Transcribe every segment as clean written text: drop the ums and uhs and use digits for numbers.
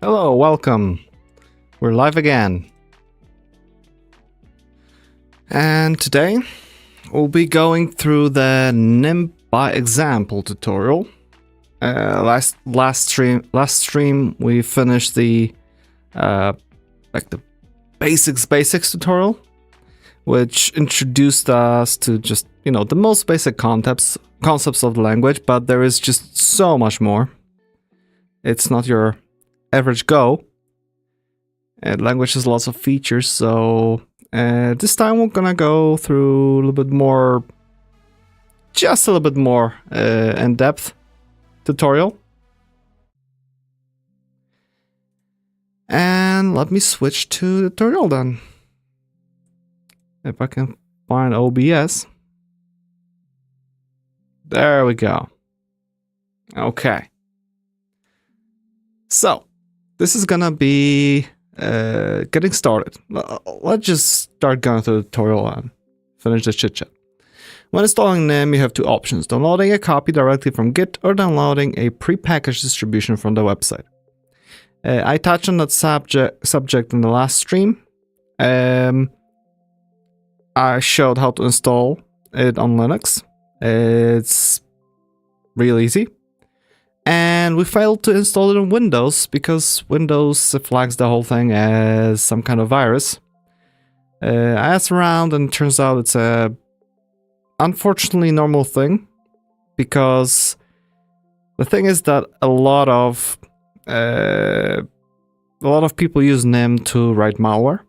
Hello, welcome. We're live again. And today we'll be going through the NIM by example tutorial. Last stream we finished the the basics tutorial, which introduced us to just the most basic concepts of the language, but there is just so much more. It's not your average Go. Language has lots of features, so this time we're gonna go through a little bit more, just a little bit more in-depth tutorial. And let me switch to tutorial then. If I can find OBS. There we go. Okay. So, this is gonna be getting started. Let's just start going through the tutorial and finish the chit chat. When installing NIM, you have two options: downloading a copy directly from Git or downloading a prepackaged distribution from the website. I touched on that subject in the last stream. I showed how to install it on Linux. It's real easy. And we failed to install it on Windows because Windows flags the whole thing as some kind of virus. I asked around and it turns out it's a unfortunately normal thing, because the thing is that a lot of people use NIM to write malware,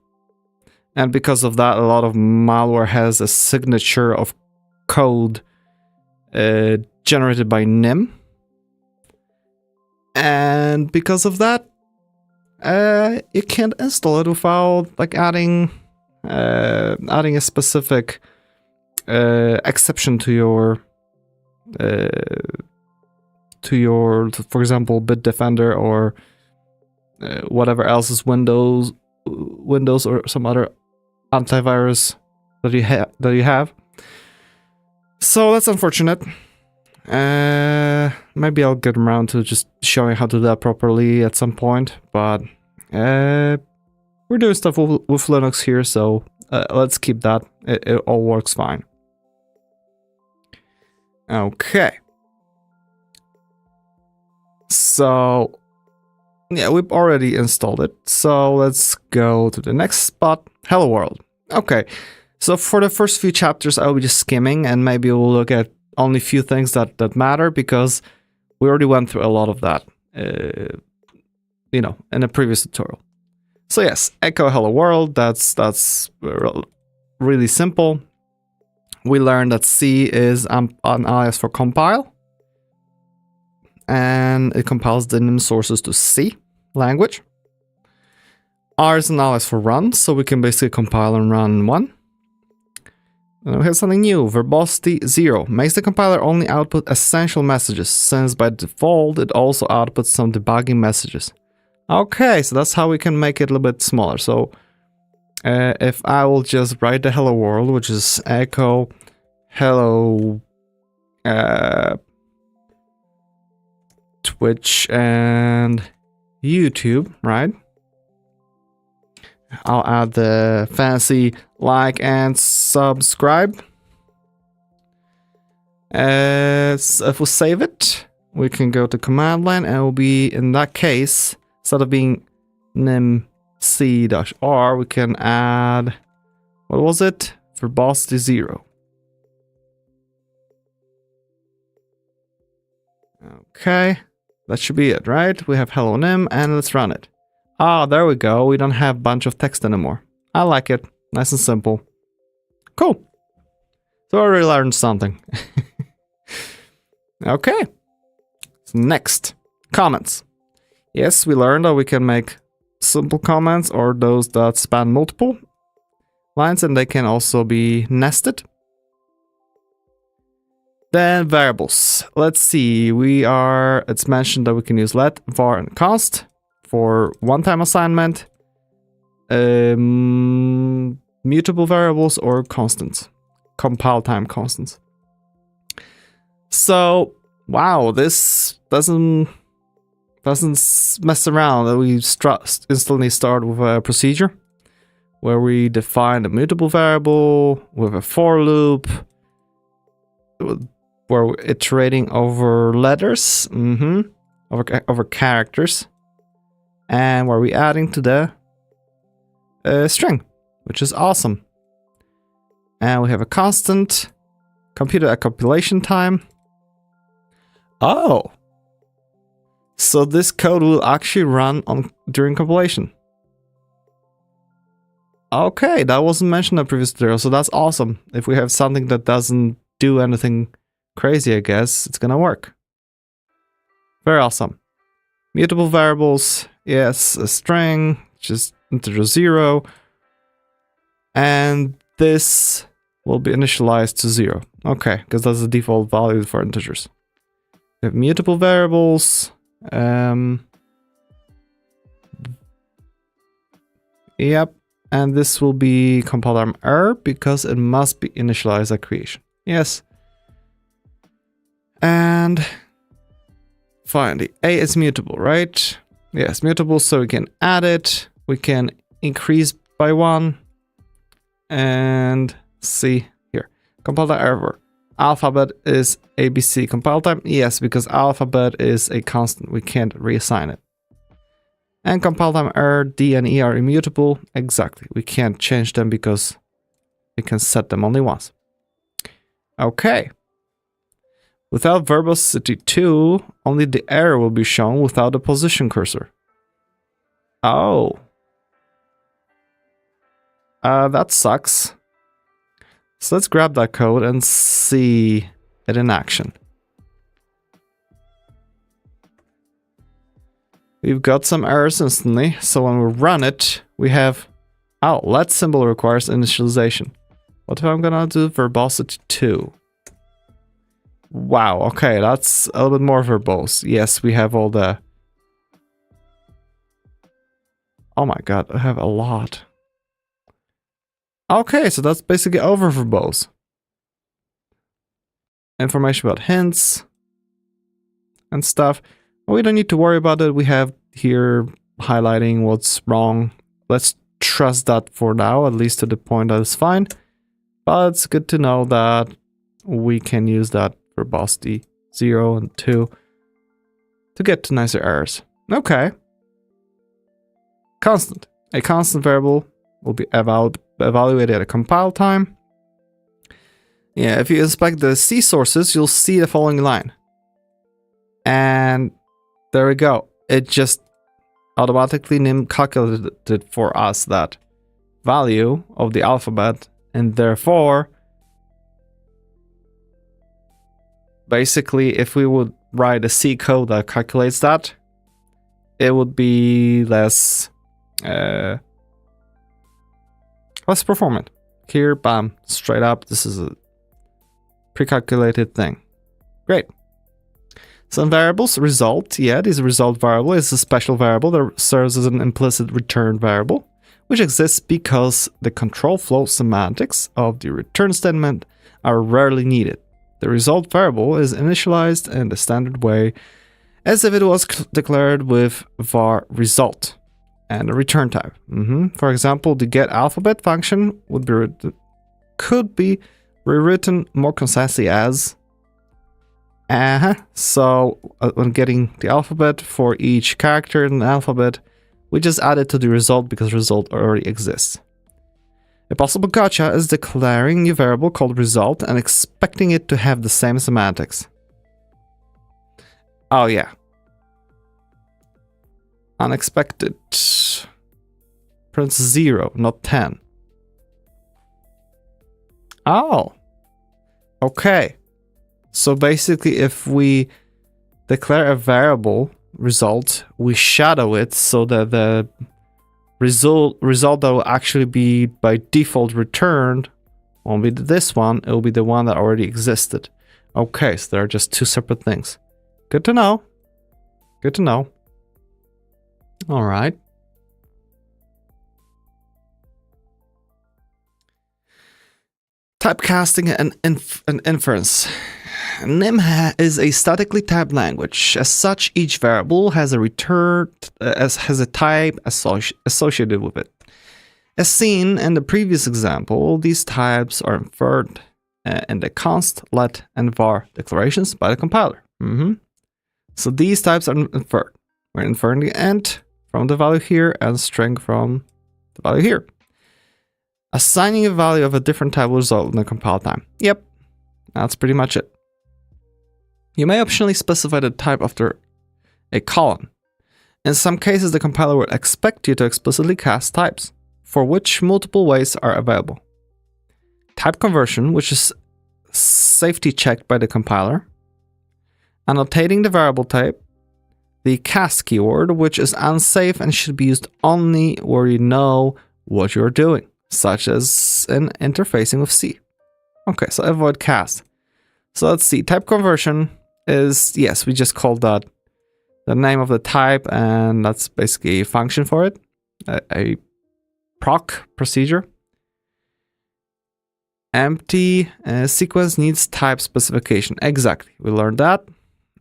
and because of that, a lot of malware has a signature of code generated by NIM. And because of that, you can't install it without adding a specific exception to your for example, Bitdefender or whatever else is Windows or some other antivirus that you have. So that's unfortunate. Maybe I'll get around to just showing how to do that properly at some point, but we're doing stuff with Linux here, so let's keep that. It all works fine. Okay. So, yeah, we've already installed it, so let's go to the next spot. Hello World. Okay, so for the first few chapters, I'll be just skimming, and maybe we'll look at only few things that matter, because we already went through a lot of that, in a previous tutorial. So yes, echo hello world, that's really simple. We learned that C is an alias for compile, and it compiles the NIM sources to C language. R is an alias for run, so we can basically compile and run one. And we have something new, verbosity 0, makes the compiler only output essential messages, since by default it also outputs some debugging messages. Okay, so that's how we can make it a little bit smaller. So if I will just write the hello world, which is echo hello Twitch and YouTube, right? I'll add the fancy like and subscribe. So if we save it, we can go to command line, and it will be, in that case, instead of being nim c-r, we can add, what was it? Verbosity 0. Okay, that should be it, right? We have hello nim, and let's run it. Ah, there we go. We don't have a bunch of text anymore. I like it. Nice and simple. Cool. So I already learned something. Okay. So next, comments. Yes, we learned that we can make simple comments or those that span multiple lines, and they can also be nested. Then variables. Let's see. It's mentioned that we can use let, var, and const for one-time assignment, mutable variables, or constants, compile time constants. So, wow, this doesn't doesn't mess around. We instantly start with a procedure where we define a mutable variable with a for loop, where we're iterating over letters, over characters, and where we're adding to the string, which is awesome. And we have a constant, computed at compilation time. Oh, so this code will actually run during compilation. Okay, that wasn't mentioned in the previous tutorial, so that's awesome. If we have something that doesn't do anything crazy, I guess it's gonna work. Very awesome. Mutable variables, yes, a string, just integer 0, and this will be initialized to 0. Okay, because that's the default value for integers. We have mutable variables. Yep, and this will be compile time error because it must be initialized at creation. Yes. And finally, a is mutable, right? Yes, mutable, so we can add it. We can increase by 1. And see here. Compile time error. Alphabet is ABC. Compile time? Yes, because alphabet is a constant. We can't reassign it. And compile time error, D and E are immutable. Exactly. We can't change them because we can set them only once. Okay. Without verbosity 2, only the error will be shown without a position cursor. Oh. That sucks. So let's grab that code and see it in action. We've got some errors instantly, so when we run it, we have, oh, let symbol requires initialization. What if I'm gonna do verbosity 2? Wow, okay, that's a little bit more verbose. Yes, we have all the... Oh my god, I have a lot. Okay, so that's basically over verbose. Information about hints and stuff. We don't need to worry about it. We have here highlighting what's wrong. Let's trust that for now, at least to the point that is fine. But it's good to know that we can use that verbosity 0 and 2 to get to nicer errors. Okay. Constant. A constant variable will be evaluated at compile time. Yeah, if you inspect the C sources, you'll see the following line. And there we go. It just automatically calculated for us that value of the alphabet, and therefore, basically, if we would write a C code that calculates that, it would be less performant. Here, bam, straight up, this is a pre-calculated thing. Great. Some variables, result, yeah, this result variable is a special variable that serves as an implicit return variable, which exists because the control flow semantics of the return statement are rarely needed. The result variable is initialized in the standard way as if it was declared with var result and a return type. For example, the get alphabet function could be rewritten more concisely as so when getting the alphabet for each character in the alphabet, we just add it to the result because result already exists. A possible gotcha is declaring a new variable called result and expecting it to have the same semantics. Oh yeah. Unexpected. Prints 0, not 10. Oh. Okay. So basically, if we declare a variable result, we shadow it so that the result that will actually be by default returned won't be this one, it will be the one that already existed. Okay, so they're just two separate things. Good to know. Good to know. All right. Typecasting and inference. NIM is a statically typed language. As such, each variable has a has a type associated with it. As seen in the previous example, these types are inferred in the const, let, and var declarations by the compiler. So these types are inferred. We're inferring the int from the value here and string from the value here. Assigning a value of a different type will result in a compile time. Yep, that's pretty much it. You may optionally specify the type after a colon. In some cases, the compiler will expect you to explicitly cast types, for which multiple ways are available. Type conversion, which is safety checked by the compiler. Annotating the variable type. The cast keyword, which is unsafe and should be used only where you know what you're doing, such as in interfacing with C. Okay, so avoid cast. So let's see, type conversion is, yes, we just called that the name of the type, and that's basically a function for it, a proc procedure. Empty sequence needs type specification. Exactly, we learned that.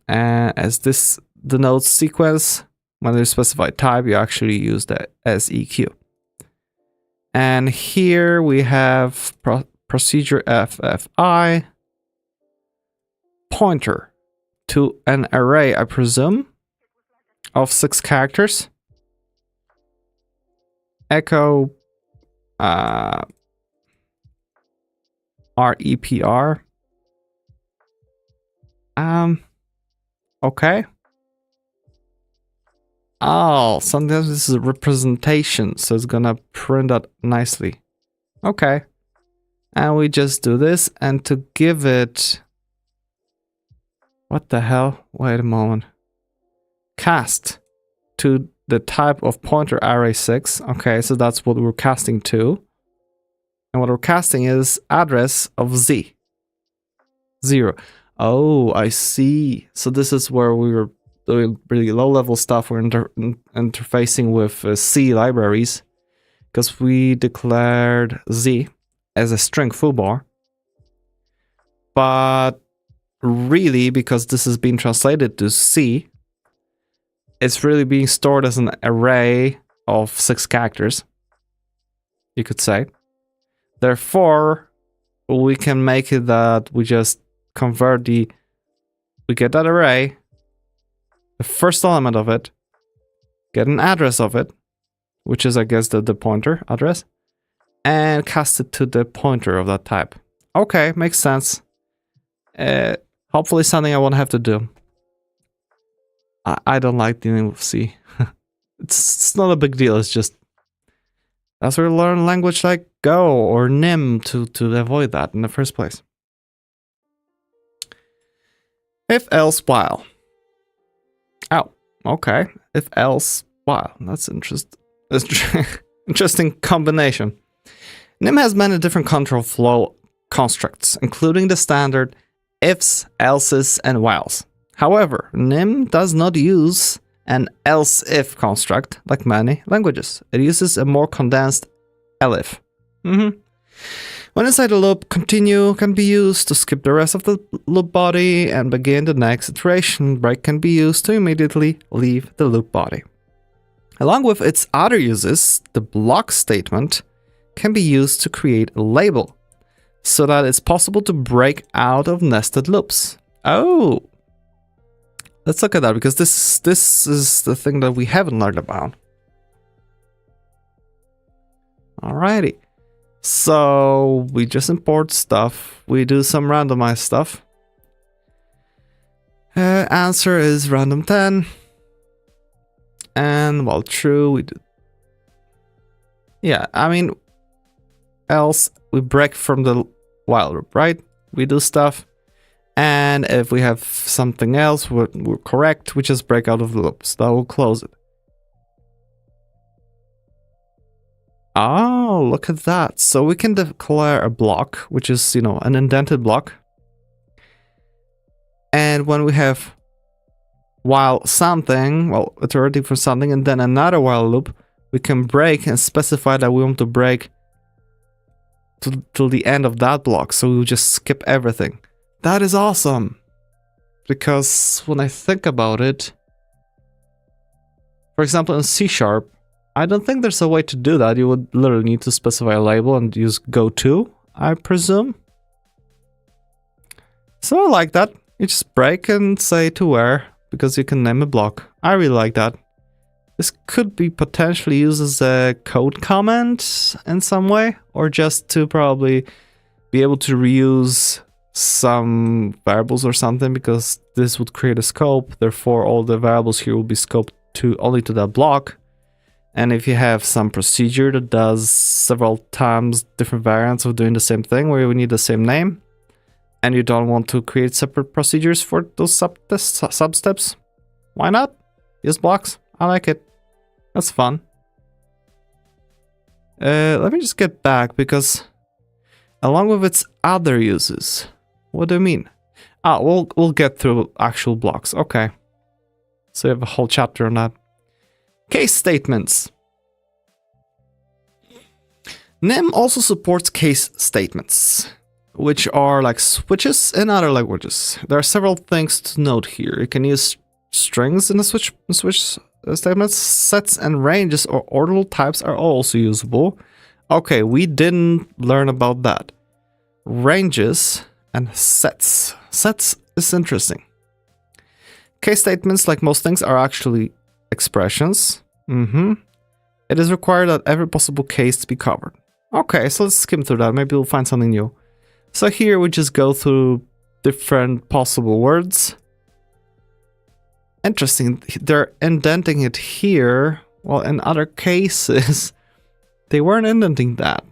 As this denotes sequence, when you specify type, you actually use the SEQ. And here we have procedure FFI, pointer to an array, I presume, of 6 characters. Echo REPR. Okay. Oh, sometimes this is a representation, so it's gonna print out nicely. Okay. And we just do this, and to give it... What the hell? Wait a moment. Cast to the type of pointer array 6. Okay, so that's what we're casting to. And what we're casting is address of Z. 0. Oh, I see. So this is where we were doing really low-level stuff. We're interfacing with C libraries, because we declared Z as a string foobar. But really, because this is being translated to C, it's really being stored as an array of 6 characters, you could say. Therefore, we can make it that we just convert we get that array, the first element of it, get an address of it, which is, I guess, the pointer address, and cast it to the pointer of that type. Okay, makes sense. Hopefully something I won't have to do. I don't like dealing with C. It's not a big deal, it's just... That's where we learn language like Go or NIM to avoid that in the first place. If else while. Oh, okay. If else while. That's interesting. Interesting combination. NIM has many different control flow constructs, including the standard ifs, elses, and whiles. However, NIM does not use an else-if construct like many languages. It uses a more condensed elif. When inside the loop, continue can be used to skip the rest of the loop body and begin the next iteration. Break can be used to immediately leave the loop body. Along with its other uses, the block statement can be used to create a label, so that it's possible to break out of nested loops. Oh! Let's look at that, because this is the thing that we haven't learned about. Alrighty. So we just import stuff. We do some randomized stuff. Answer is random 10. And while true, we do... Yeah, I mean, else we break from the while loop, right? We do stuff. And if we have something else, we're correct, we just break out of the loop. So that will close it. Oh, look at that. So we can declare a block, which is, you know, an indented block. And when we have while something, well, iterating for something, and then another while loop, we can break and specify that we want to break till the end of that block. So we'll just skip everything. That is awesome. because when I think about it, for example, in C#, I don't think there's a way to do that. You would literally need to specify a label and use goTo, I presume. So I like that. You just break and say to where, because you can name a block. I really like that. This could be potentially used as a code comment in some way, or just to probably be able to reuse some variables or something, because this would create a scope. Therefore, all the variables here will be scoped to only to that block. And if you have some procedure that does several times different variants of doing the same thing, where you need the same name, and you don't want to create separate procedures for those sub-steps, why not? Use blocks. I like it. That's fun. Let me just get back, because along with its other uses, what do you mean? We'll get through actual blocks. Okay. So you have a whole chapter on that. Case statements. NIM also supports case statements, which are like switches in other languages. There are several things to note here. You can use strings in the switch statements. Sets and ranges or orderal types are also usable. Okay, we didn't learn about that. Ranges and sets. Sets is interesting. Case statements, like most things, are actually expressions. It is required that every possible case be covered. Okay, so let's skim through that. Maybe we'll find something new. So here we just go through different possible words. Interesting, they're indenting it here, while in other cases, they weren't indenting that.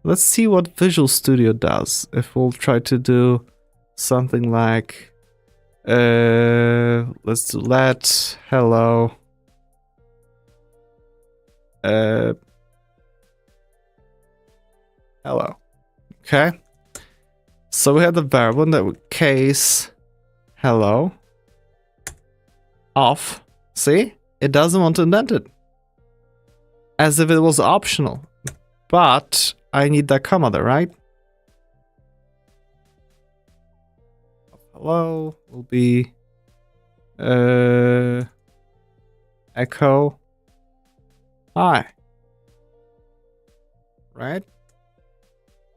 Let's see what Visual Studio does. If we'll try to do something like, let's do let, hello, hello. Okay. So we have the variable that would case hello off. See? It doesn't want to indent it. As if it was optional. But I need that comma there, right? Hello will be echo hi. Right?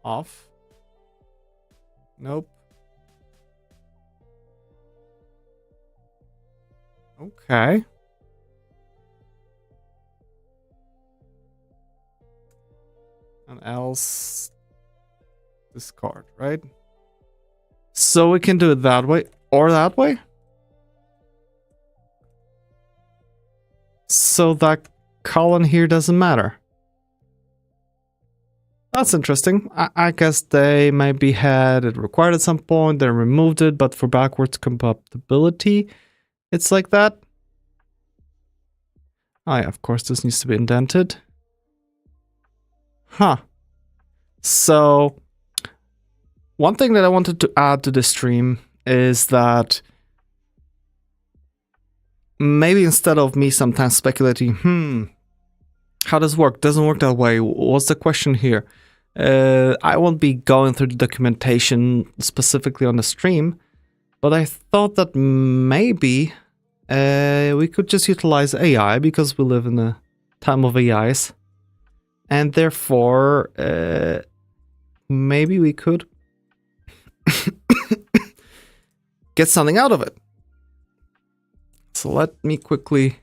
Off. Nope. Okay. And else discard, right? So we can do it that way or that way. So that colon here doesn't matter. That's interesting. I guess they maybe had it required at some point, they removed it, but for backwards compatibility, it's like that. Oh yeah, of course this needs to be indented. Huh. So, one thing that I wanted to add to this stream is that maybe instead of me sometimes speculating, how does it work? Doesn't work that way. What's the question here? I won't be going through the documentation specifically on the stream, but I thought that maybe we could just utilize AI because we live in a time of AIs, and therefore maybe we could get something out of it. So let me quickly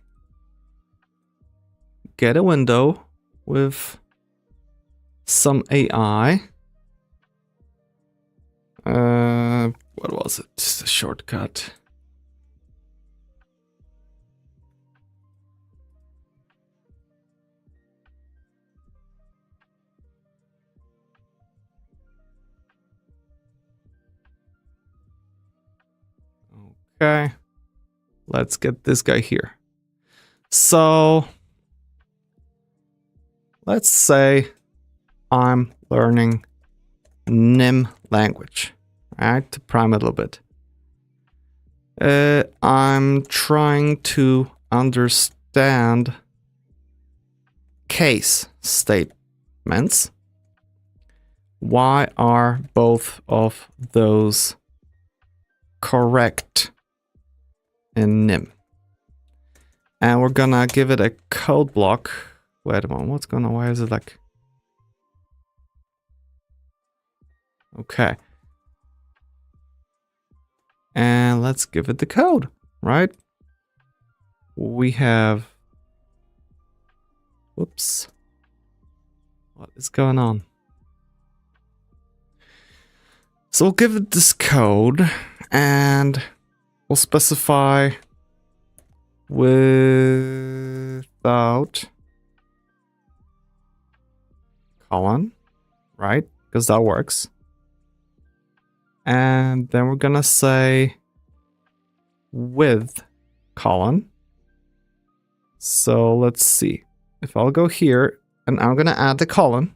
get a window with some AI. What was it? Just a shortcut. Okay. Let's get this guy here. So let's say I'm learning NIM language, right? To prime it a little bit. I'm trying to understand case statements. Why are both of those correct in nim. And we're gonna give it a code block. Wait a moment, why is it like... Okay. And let's give it the code, right? We have... Whoops. What is going on? So we'll give it this code and we'll specify without colon, right? Because that works. And then we're gonna say with colon. So let's see. If I'll go here and I'm gonna add the colon,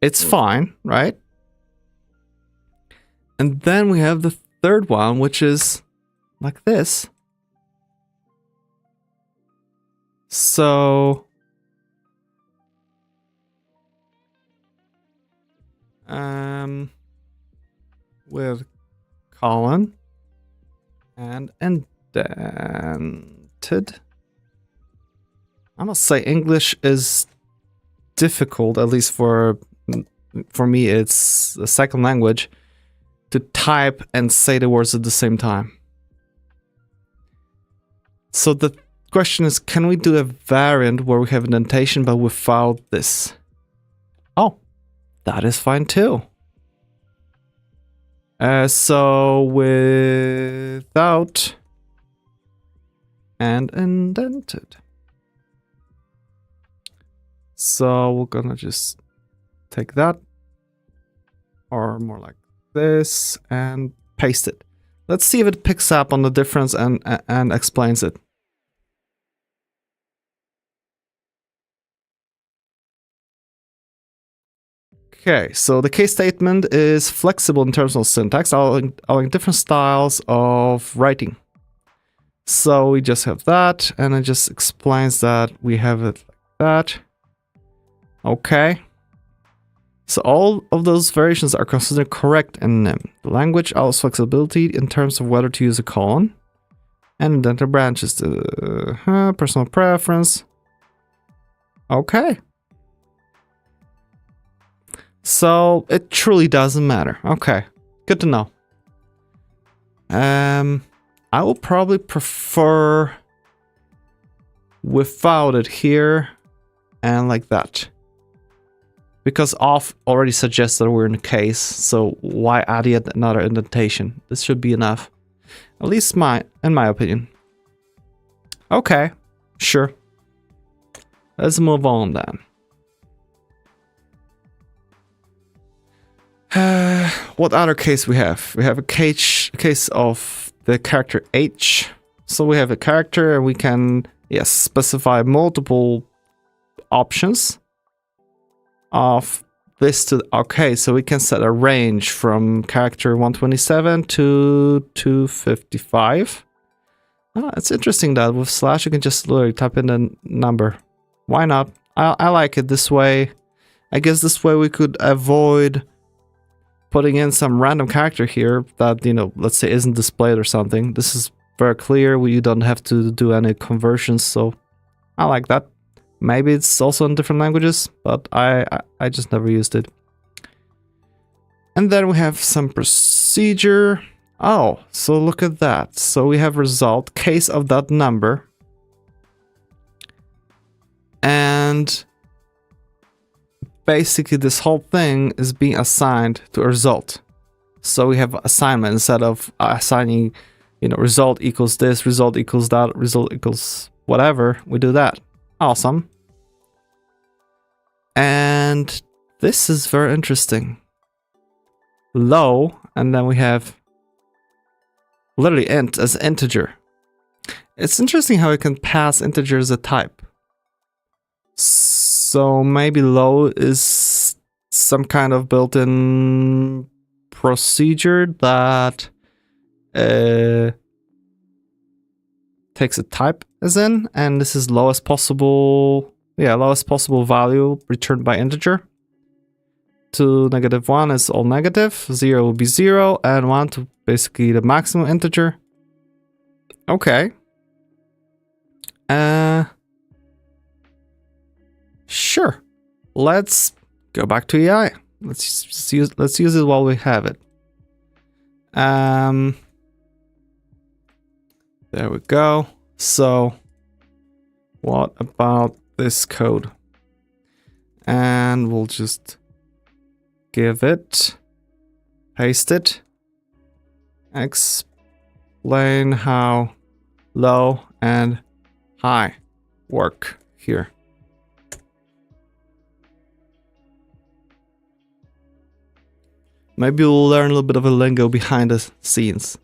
it's fine, right? And then we have the third one, which is like this. So with colon and indented. I must say English is difficult, at least for me, it's a second language, to type and say the words at the same time. So the question is, can we do a variant where we have indentation but without this? Oh, that is fine too. So without and indented. So we're gonna just take that, or more like this, and paste it. Let's see if it picks up on the difference and explains it. Okay, so the case statement is flexible in terms of syntax, allowing different styles of writing. So we just have that, and it just explains that we have it like that. Okay. So all of those variations are considered correct in nim. The language allows flexibility in terms of whether to use a colon. And indented branches to personal preference. Okay. So it truly doesn't matter. Okay, good to know. I will probably prefer without it here and like that, because off already suggests that we're in a case. So why add yet another indentation? This should be enough, at least in my opinion. Okay, sure. Let's move on then. What other case we have? We have a case of the character H. So we have a character and we can, yes, specify multiple options of this to, okay, so we can set a range from character 127 to 255. Oh, it's interesting that with slash you can just literally type in the number. Why not? I like it this way. I guess this way we could avoid putting in some random character here that, you know, let's say isn't displayed or something. This is very clear. You don't have to do any conversions, so I like that. Maybe it's also in different languages, but I just never used it. And then we have some procedure. Oh, so look at that. So we have result, case of that number. And basically this whole thing is being assigned to a result. So we have assignment instead of assigning, you know, result equals this, result equals that, result equals whatever. We do that. Awesome. And this is very interesting. Low, and then we have literally int as integer. It's interesting how we can pass integer as a type. So maybe low is some kind of built-in procedure that takes a type as in, and this is lowest possible, lowest possible value returned by integer. To -1 is all negative, 0 will be 0, and 1 to basically the maximum integer. Okay. Sure. Let's go back to AI. Let's use it while we have it. There we go. So what about this code? And we'll just give it, paste it, explain how low and high work here. Maybe we'll learn a little bit of a lingo behind the scenes.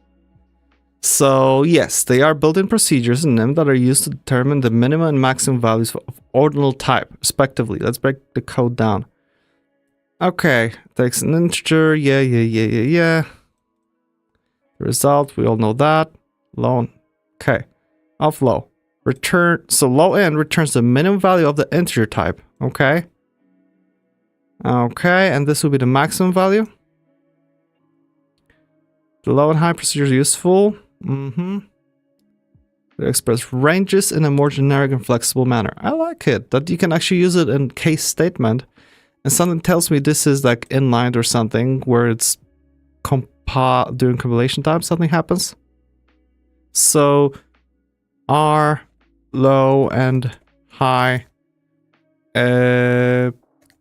So yes, they are built-in procedures in them that are used to determine the minimum and maximum values of ordinal type, respectively. Let's break the code down. Okay, takes an integer, yeah. The result, we all know that. Low, okay. Of low. Return, so low end returns the minimum value of the integer type, okay? Okay, and this will be the maximum value. The low and high procedure is useful. They express ranges in a more generic and flexible manner. I like it, that you can actually use it in case statement. And something tells me this is like inline or something where it's during compilation time something happens. So R, low and high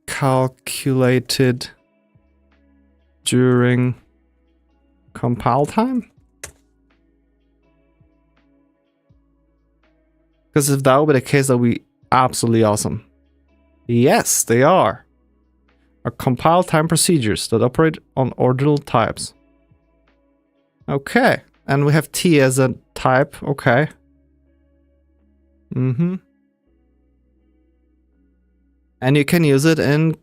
calculated during compile time? Because if that would be the case, that would be absolutely awesome. Yes, they are compile time procedures that operate on ordinal types. Okay, and we have T as a type, okay. And you can use it in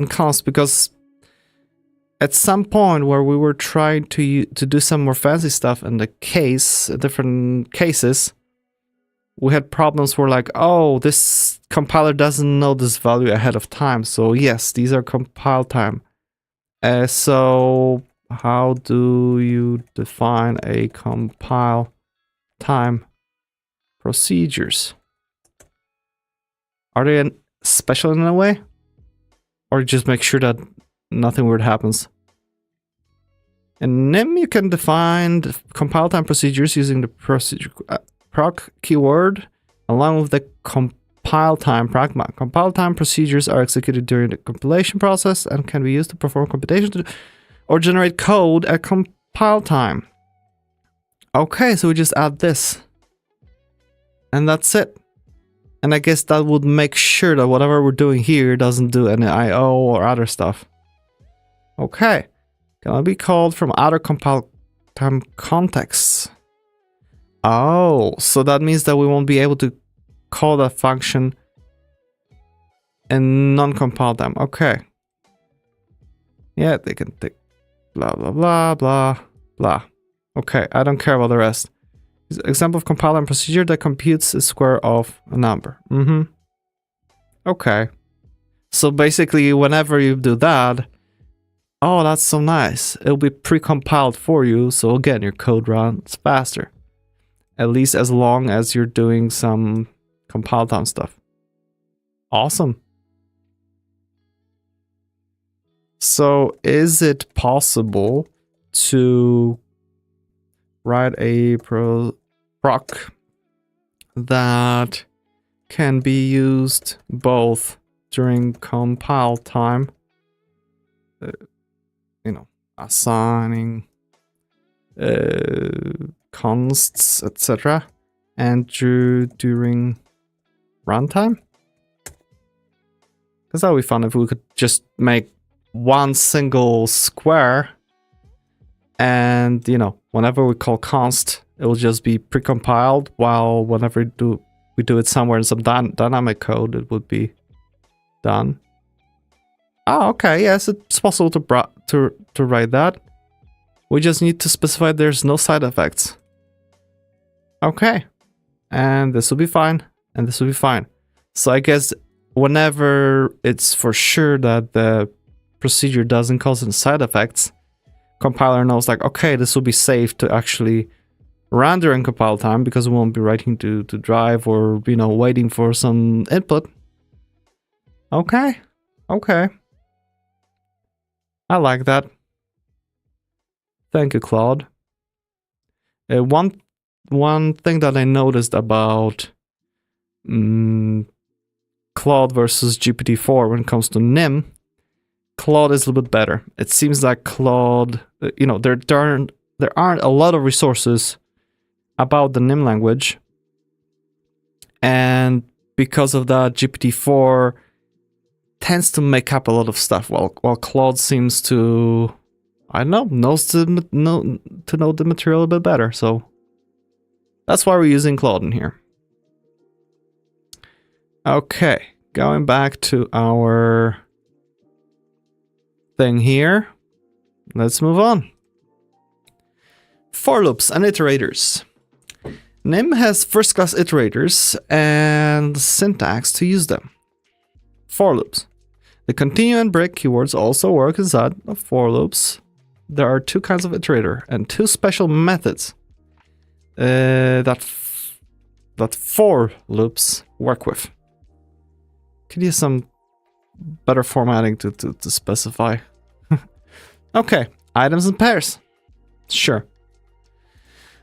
const, because at some point where we were trying to do some more fancy stuff in the case, different cases, we had problems where like, oh, this compiler doesn't know this value ahead of time. So yes, these are compile time. So how do you define a compile time procedures? Are they special in a way? Or just make sure that nothing weird happens? In NIM, you can define the compile time procedures using the procedure proc keyword along with the compile time pragma. Compile time procedures are executed during the compilation process and can be used to perform computation or generate code at compile time. Okay, so we just add this. And that's it. And I guess that would make sure that whatever we're doing here doesn't do any IO or other stuff. Okay. Can be called from other compile time contexts. Oh, so that means that we won't be able to call that function in non-compile time. Okay. Yeah, they can take blah, blah, blah, blah, blah. Okay, I don't care about the rest. Example of compile time procedure that computes the square of a number. Okay. So basically, whenever you do that, oh, that's so nice. It'll be pre-compiled for you. So again, your code runs faster. At least as long as you're doing some compile time stuff. Awesome. So is it possible to write a proc that can be used both during compile time, assigning consts, etc., and during runtime? Because that would be fun if we could just make one single square, and whenever we call const, it will just be precompiled, while whenever we do it somewhere in some dynamic code, it would be done. Oh, okay, yes, it's possible to write that. We just need to specify there's no side effects. Okay, and this will be fine, and this will be fine. So I guess whenever it's for sure that the procedure doesn't cause any side effects, compiler knows like, okay, this will be safe to actually render in compile time because we won't be writing to drive or, you know, waiting for some input. Okay. Okay. I like that. Thank you, Claude. One thing that I noticed about Claude versus GPT-4 when it comes to NIM, Claude is a little bit better. It seems like Claude, you know, there aren't a lot of resources about the NIM language, and because of that, GPT-4 tends to make up a lot of stuff, while Claude seems to, I don't know, knows to know the material a bit better. So that's why we're using Claude in here. Okay, going back to our thing here. Let's move on. For loops and iterators. NIM has first-class iterators and syntax to use them. For loops. The continue and break keywords also work inside of for loops. There are two kinds of iterator and two special methods that for loops work with. Could use some better formatting to specify. Okay, items and pairs. Sure.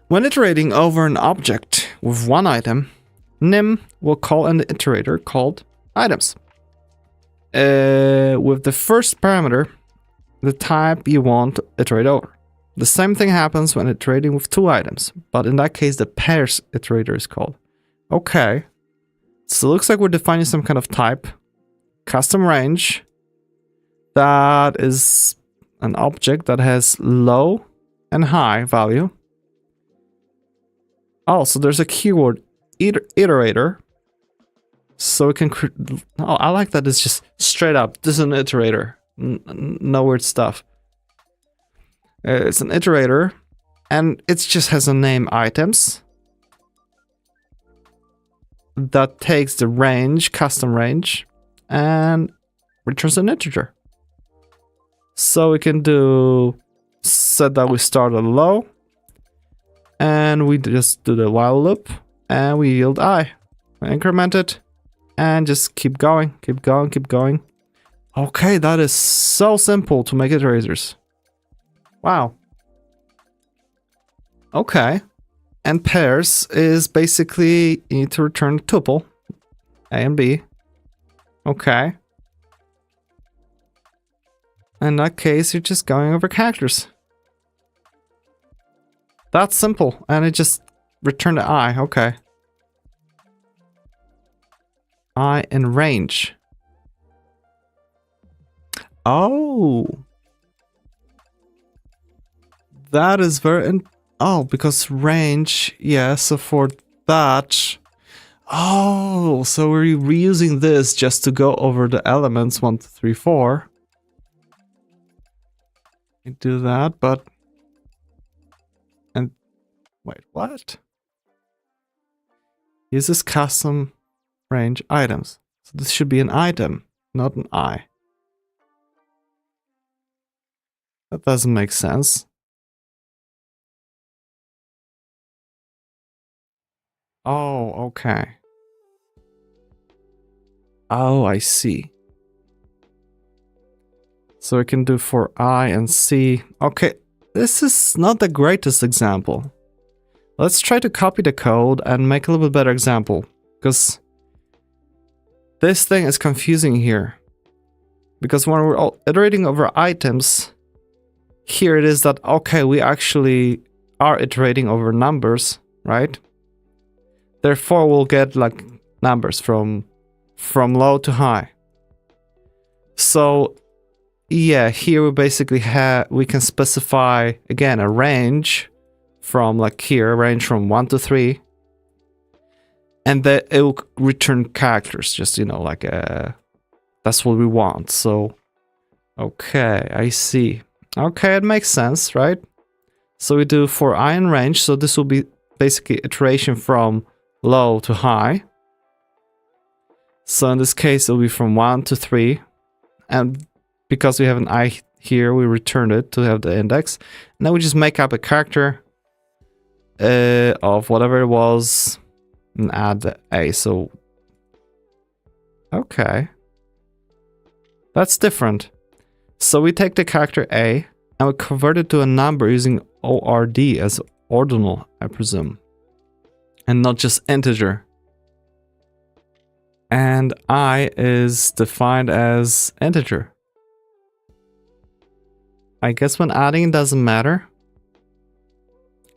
When iterating over an object with one item, NIM will call an iterator called items. With the first parameter, the type you want to iterate over. The same thing happens when iterating with two items, but in that case, the pairs iterator is called. Okay, so it looks like we're defining some kind of type, custom range, that is an object that has low and high value. Oh, so there's a keyword iterator. So we can, oh, I like that it's just straight up. This is an iterator. No weird stuff. It's an iterator, and it just has a name items that takes the range, custom range, and returns an integer. So we can do set that we start at low, and we just do the while loop, and we yield I. Increment it, and just keep going, keep going, keep going. Okay, that is so simple to make iterators. Wow. Okay. And pairs is basically you need to return a tuple, A and B. Okay. In that case, you're just going over characters. That's simple, and it just returned the I. Okay. I in range. Oh. That is very... Oh, because range... Yeah, so for that... Oh, so we're reusing this just to go over the elements 1, 2, 3, 4. You do that, but... And... Wait, what? Uses custom range items. So this should be an item, not an I. That doesn't make sense. Oh, okay. Oh, I see. So we can do for I and C. Okay, this is not the greatest example. Let's try to copy the code and make a little bit better example, because this thing is confusing here. Because when we're iterating over items, here it is that, okay, we actually are iterating over numbers, right? Therefore, we'll get like numbers from low to high. So, yeah, here we basically we can specify, again, a range from like here, a range from 1 to 3. And then it will return characters, just, you know, like, that's what we want. So, okay, I see. Okay, it makes sense, right? So we do for I in range, so this will be basically iteration from low to high. So in this case, it'll be from 1 to 3. And because we have an I Here we return it to have the index. And then we just make up a character of whatever it was and add the A. So, okay. That's different. So we take the character A and we convert it to a number using ORD as ordinal, I presume. And not just integer. And I is defined as integer. I guess when adding it doesn't matter.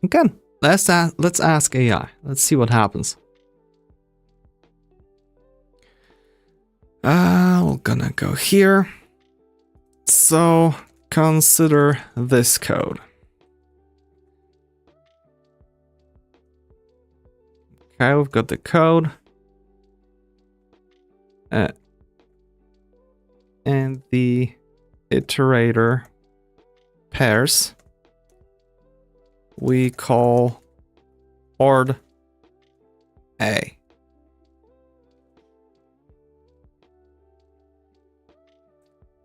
Again, let's ask AI. Let's see what happens. We're gonna go here. So consider this code. Okay, we've got the code. And the iterator pairs we call ord A.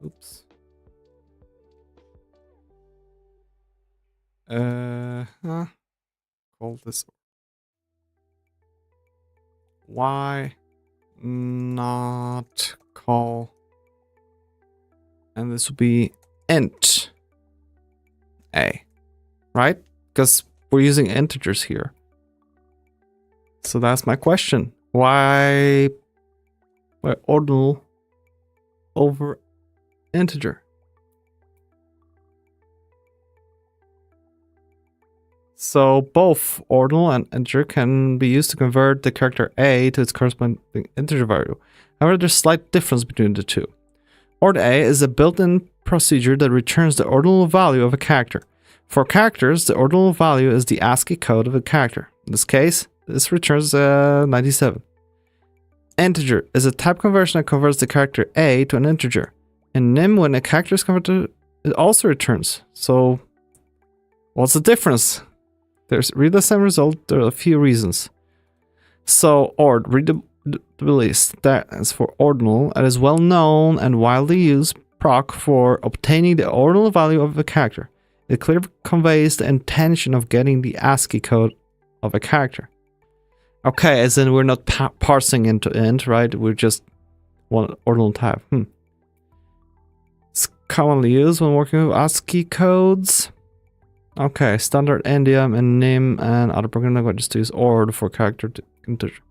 Oops. Call this. Why not call? And this will be int A, right? Because we're using integers here. So that's my question. Why ordinal over integer? So both ordinal and integer can be used to convert the character A to its corresponding integer value. However, there's a slight difference between the two. Ord A is a built-in procedure that returns the ordinal value of a character. For characters, the ordinal value is the ASCII code of a character. In this case, this returns 97. Integer is a type conversion that converts the character A to an integer. In NIM, when a character is converted, it also returns. So, what's the difference? There's really the same result. There are a few reasons. So, ord readability stands for ordinal and is well known and widely used proc for obtaining the ordinal value of a character. It clearly conveys the intention of getting the ASCII code of a character. Okay, as in we're not parsing into int, right? We're just one ordinal type. It's commonly used when working with ASCII codes. Okay, standard endian and NIM and other programming languages to use ord for character to integer.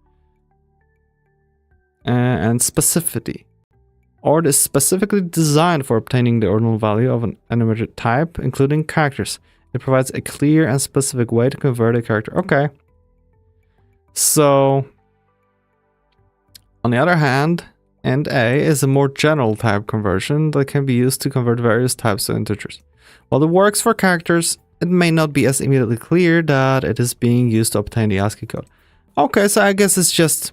And specificity. Ord is specifically designed for obtaining the ordinal value of an enumerated type, including characters. It provides a clear and specific way to convert a character. Okay. So, on the other hand, int A is a more general type conversion that can be used to convert various types to integers. While it works for characters, it may not be as immediately clear that it is being used to obtain the ASCII code. Okay, so I guess it's just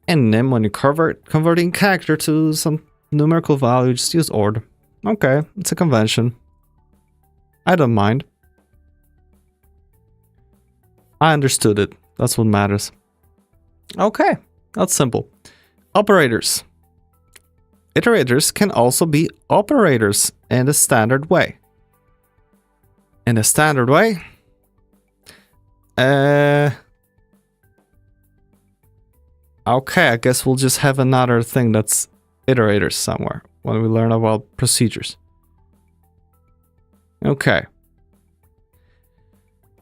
in NIM when you converting character to some numerical value, just use ord. Okay, it's a convention. I don't mind. I understood it. That's what matters. Okay, that's simple. Operators. Iterators can also be operators in the standard way. In a standard way, okay, I guess we'll just have another thing that's iterators somewhere when we learn about procedures. Okay.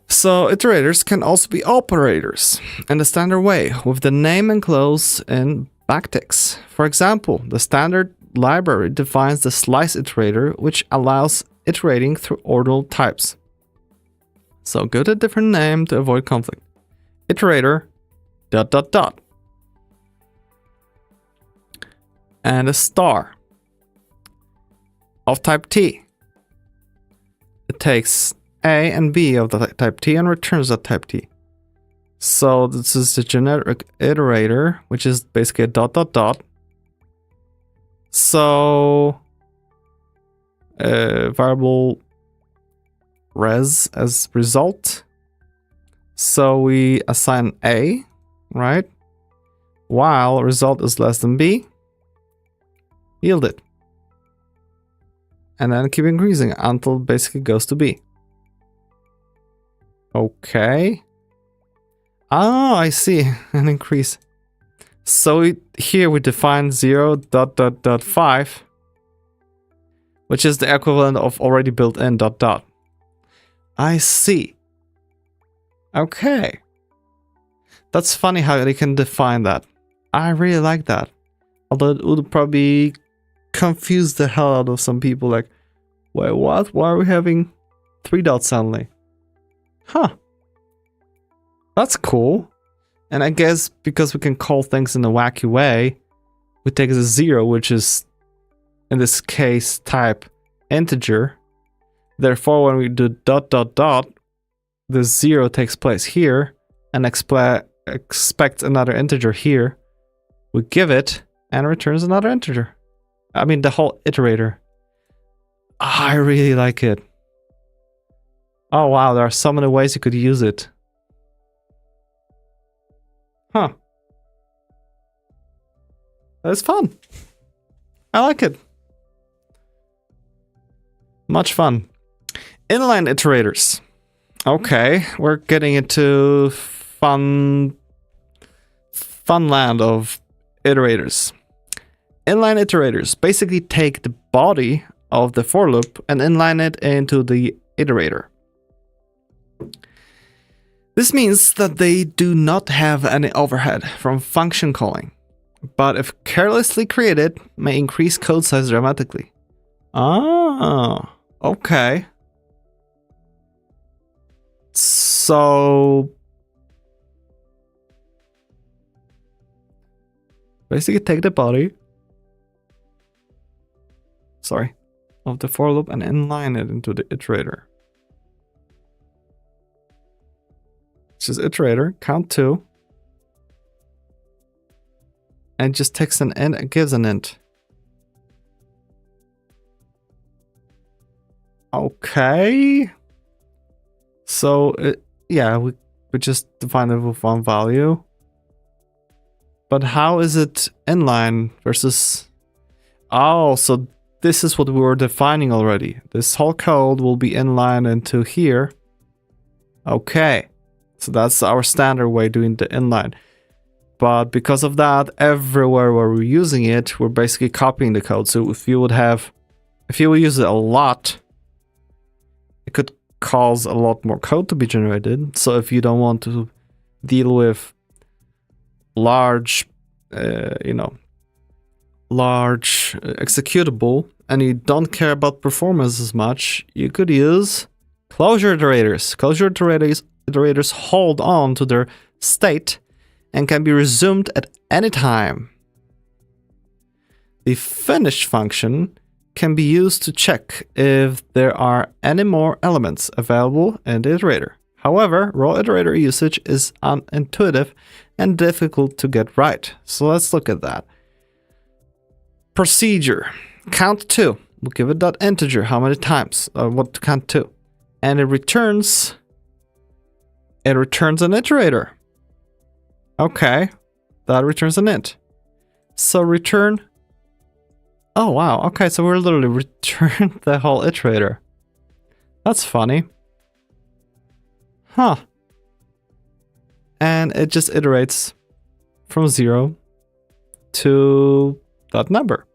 So iterators can also be operators in the standard way with the name enclosed in backticks. For example, the standard library defines the slice iterator, which allows iterating through ordinal types. So give it a different name to avoid conflict. Iterator ... and a star of type T. It takes A and B of the type T and returns that type T. So this is the generic iterator, which is basically a ... So variable res as result. So we assign A, right? While result is less than B, yield it. and then keep increasing until it basically goes to B. Okay. Oh, I see. An increase. So here we define 0.5, which is the equivalent of already built in ... I see. Okay. That's funny how they can define that. I really like that. Although it would probably confuse the hell out of some people, like, wait, what? Why are we having 3 dots suddenly? Huh. That's cool. And I guess because we can call things in a wacky way, we take the 0, which is, in this case, type integer. Therefore, when we do ... the 0 takes place here and expect another integer here. We give it and returns another integer. I mean, the whole iterator. I really like it. Oh wow, there are so many ways you could use it. Huh. That's fun. I like it. Much fun. Inline iterators. Okay, we're getting into fun land of iterators. Inline iterators basically take the body of the for loop and inline it into the iterator. This means that they do not have any overhead from function calling, but if carelessly created, may increase code size dramatically. Ah, okay. So basically take the body, of the for loop and inline it into the iterator. Which is iterator, count 2. And just takes an int and gives an int. Okay. So, yeah, we just define it with one value. But how is it inline versus... Oh, so this is what we were defining already. This whole code will be inline into here. Okay. So that's our standard way doing the inline. But because of that, everywhere where we're using it, we're basically copying the code. So if you would use it a lot, it could cause a lot more code to be generated. So if you don't want to deal with large executable and you don't care about performance as much, you could use closure iterators. Closure iterators hold on to their state and can be resumed at any time. The finish function can be used to check if there are any more elements available in the iterator. However, raw iterator usage is unintuitive and difficult to get right. So let's look at that. Procedure. Count 2. We'll give it that integer, how many times, what to count to. And it returns an iterator. Okay, that returns an int. So return... Oh wow, okay, so we're literally returned the whole iterator. That's funny. Huh. And it just iterates from 0 to that number.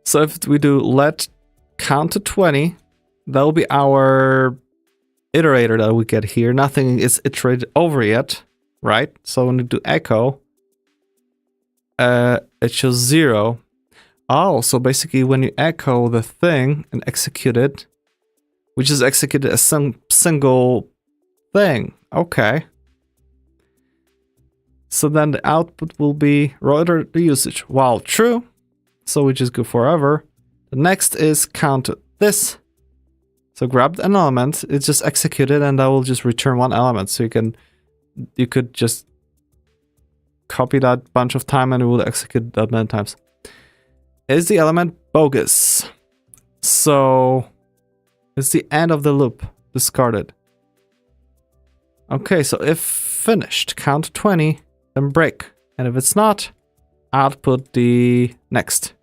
So if we do let count to 20, that will be our iterator that we get here. Nothing is iterated over yet, right? So when we do echo, it shows 0. Oh, so basically when you echo the thing and execute it, we just executed a single thing. Okay. So then the output will be raw iterator usage. While true, so we just go forever. The next is count this. So grab an element, it's just executed, and that will just return one element. So you could just copy that bunch of time and it will execute that many times. Is the element bogus? So it's the end of the loop, discarded. Okay, so if finished, count 20, then break. And if it's not, output the next.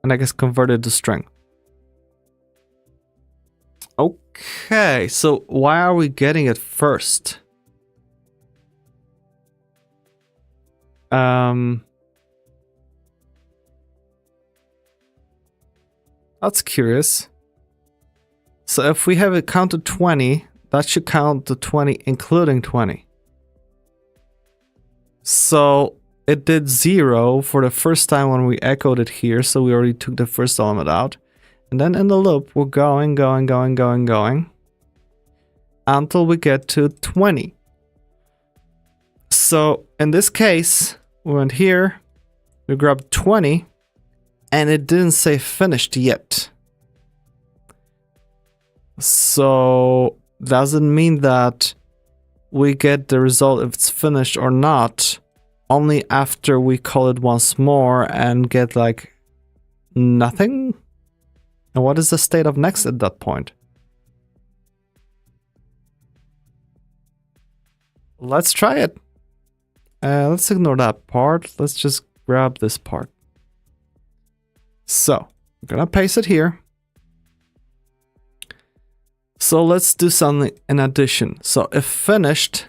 and I guess convert it to string. Okay, so why are we getting it first? That's curious. So if we have it count to 20, that should count to 20 including 20. So it did 0 for the first time when we echoed it here, so we already took the first element out. And then in the loop, we're going until we get to 20. So in this case, we went here, we grabbed 20, and it didn't say finished yet. So doesn't mean that we get the result if it's finished or not, only after we call it once more and get like nothing? And what is the state of next at that point? Let's try it. Let's ignore that part. Let's just grab this part. So, I'm gonna paste it here. So let's do something in addition. So if finished,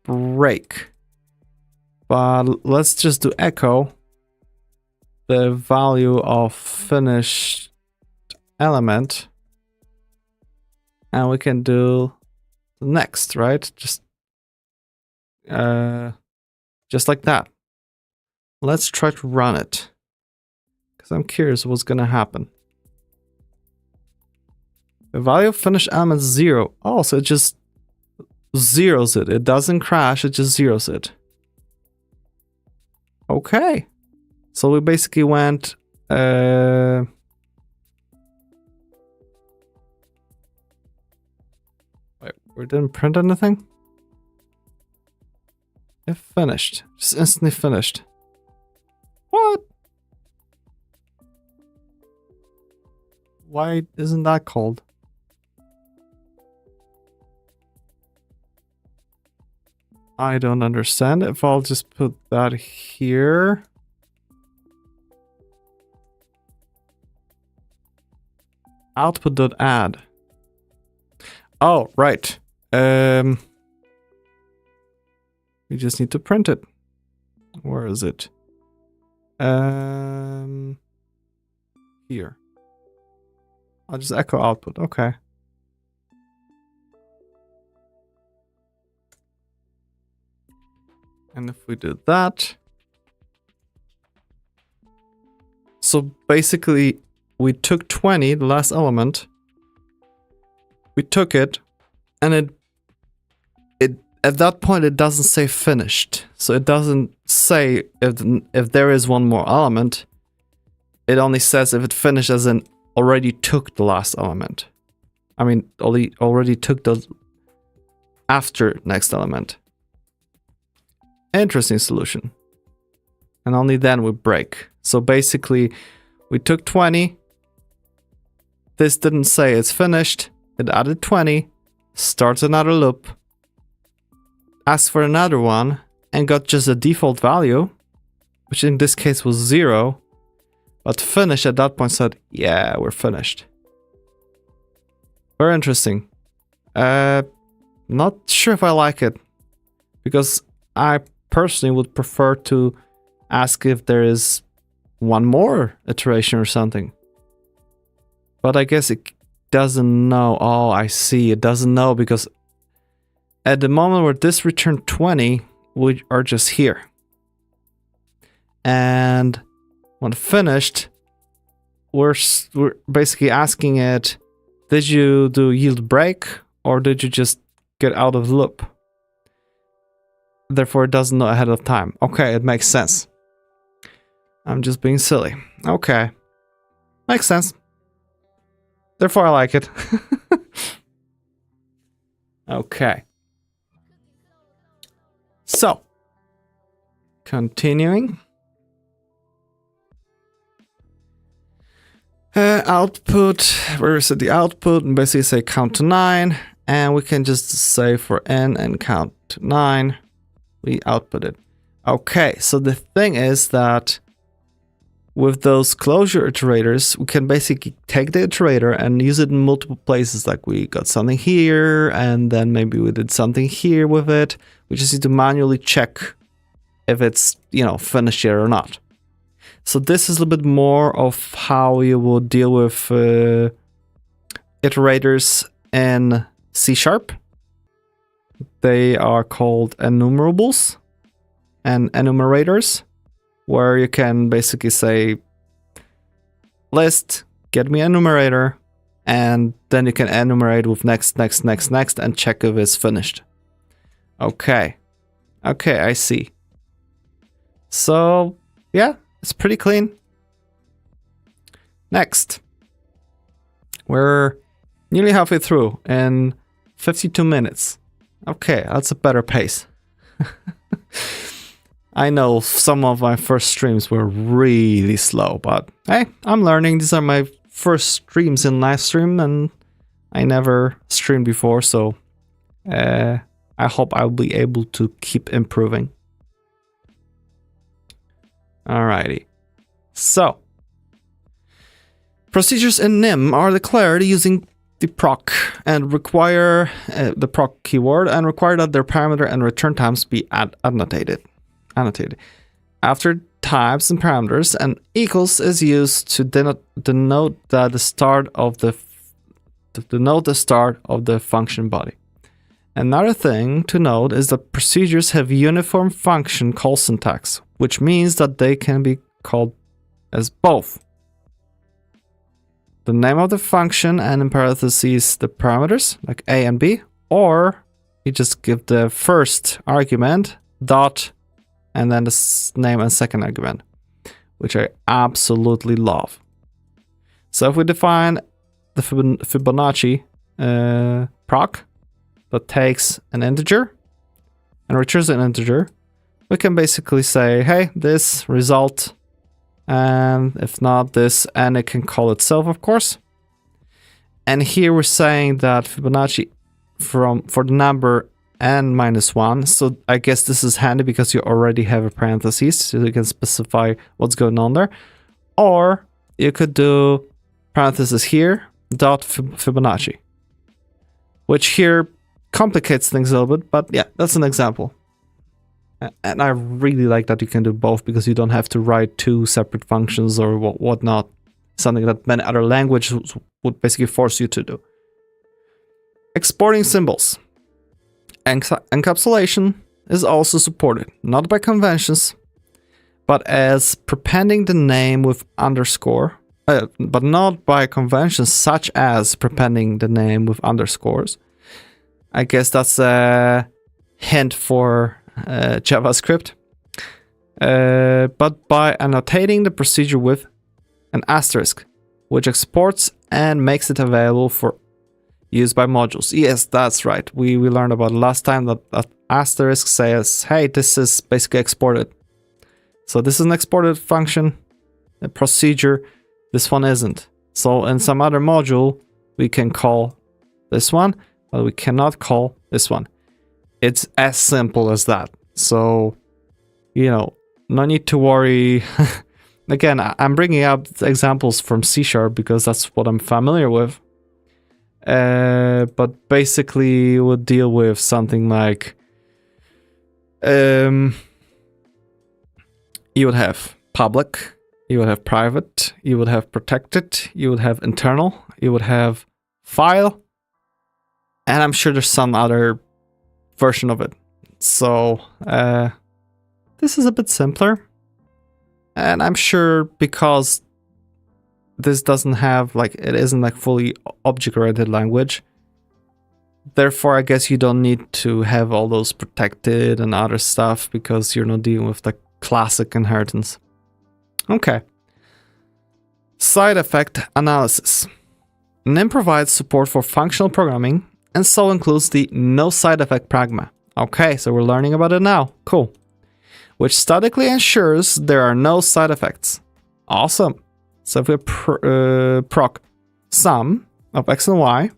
break. But let's just do echo the value of finished element. And we can do the next, right? Just like that. Let's try to run it, because I'm curious what's gonna happen. The value of finished element is 0. Oh, so it just zeros it. It doesn't crash, it just zeros it. Okay. So we basically went wait, we didn't print anything? It finished. Just instantly finished. What? Why isn't that called? I don't understand. If I'll just put that here. Output.add. Oh, right. We just need to print it. Where is it? Here. I'll just echo output. Okay. And if we do that. So basically, we took 20, the last element. We took it, and it at that point it doesn't say finished. So it doesn't say if there is one more element. It only says if it finished, as in already took the last element. I mean, already took the after next element. Interesting solution. And only then we break. So basically, we took 20. This didn't say it's finished. It added 20, starts another loop, asks for another one, and got just a default value, which in this case was 0. But finish at that point said, yeah, we're finished. Very interesting. Not sure if I like it, because I personally would prefer to ask if there is one more iteration or something. But I guess it doesn't know. Oh, I see. It doesn't know because at the moment where this returned 20, we are just here. And when finished, we're basically asking it, did you do yield break or did you just get out of the loop? Therefore, it doesn't know ahead of time. Okay, it makes sense. I'm just being silly. Okay. Makes sense. Therefore, I like it. Okay. So, continuing. Output, where is it? The output, and basically say count to 9, and we can just say for n and count to 9. We output it. Okay, so the thing is that with those closure iterators, we can basically take the iterator and use it in multiple places. Like we got something here, and then maybe we did something here with it. We just need to manually check if it's, finished here or not. So this is a little bit more of how you will deal with iterators in C#. They are called enumerables and enumerators, where you can basically say, list, get me enumerator, and then you can enumerate with next, and check if it's finished. Okay, I see. So, yeah, it's pretty clean. Next. We're nearly halfway through in 52 minutes. Okay, that's a better pace. I know some of my first streams were really slow, but hey, I'm learning. These are my first streams in live stream, and I never streamed before, so I hope I'll be able to keep improving. Alrighty. So, procedures in NIM are declared using the proc and require the proc keyword and require that their parameter and return times be annotated. After types and parameters, an equals is used to denote the start of the function body. Another thing to note is that procedures have uniform function call syntax, which means that they can be called as both the name of the function and in parentheses the parameters like a and b, or you just give the first argument dot and then the name and second argument, which I absolutely love. So if we define the Fibonacci proc that takes an integer and returns an integer, we can basically say, hey, this result, and if not this, and it can call itself, of course. And here we're saying that Fibonacci for the number n minus 1. So I guess this is handy because you already have a parentheses, so you can specify what's going on there. Or you could do parentheses here, dot Fibonacci, which here complicates things a little bit, but yeah, that's an example. And I really like that you can do both because you don't have to write two separate functions or whatnot, something that many other languages would basically force you to do. Exporting symbols. Encapsulation is also supported, not by conventions, but as prepending the name with underscore, but not by conventions such as prepending the name with underscores. I guess that's a hint for JavaScript, but by annotating the procedure with an asterisk, which exports and makes it available for use by modules. Yes, that's right. We learned about it last time that asterisk says, hey, this is basically exported. So this is an exported function, a procedure. This one isn't. So in some other module, we can call this one, but we cannot call this one. It's as simple as that. So, no need to worry. Again, I'm bringing up examples from C# because that's what I'm familiar with. But basically, we'll deal with something like you would have public, you would have private, you would have protected, you would have internal, you would have file, and I'm sure there's some other version of it. So this is a bit simpler, and I'm sure because this doesn't have it isn't fully object-oriented language, therefore I guess you don't need to have all those protected and other stuff because you're not dealing with the classic inheritance. Okay. Side effect analysis. NIM provides support for functional programming and so includes the no side effect pragma. Okay, so we're learning about it now. Cool. Which statically ensures there are no side effects. Awesome. So if we proc sum of x and y,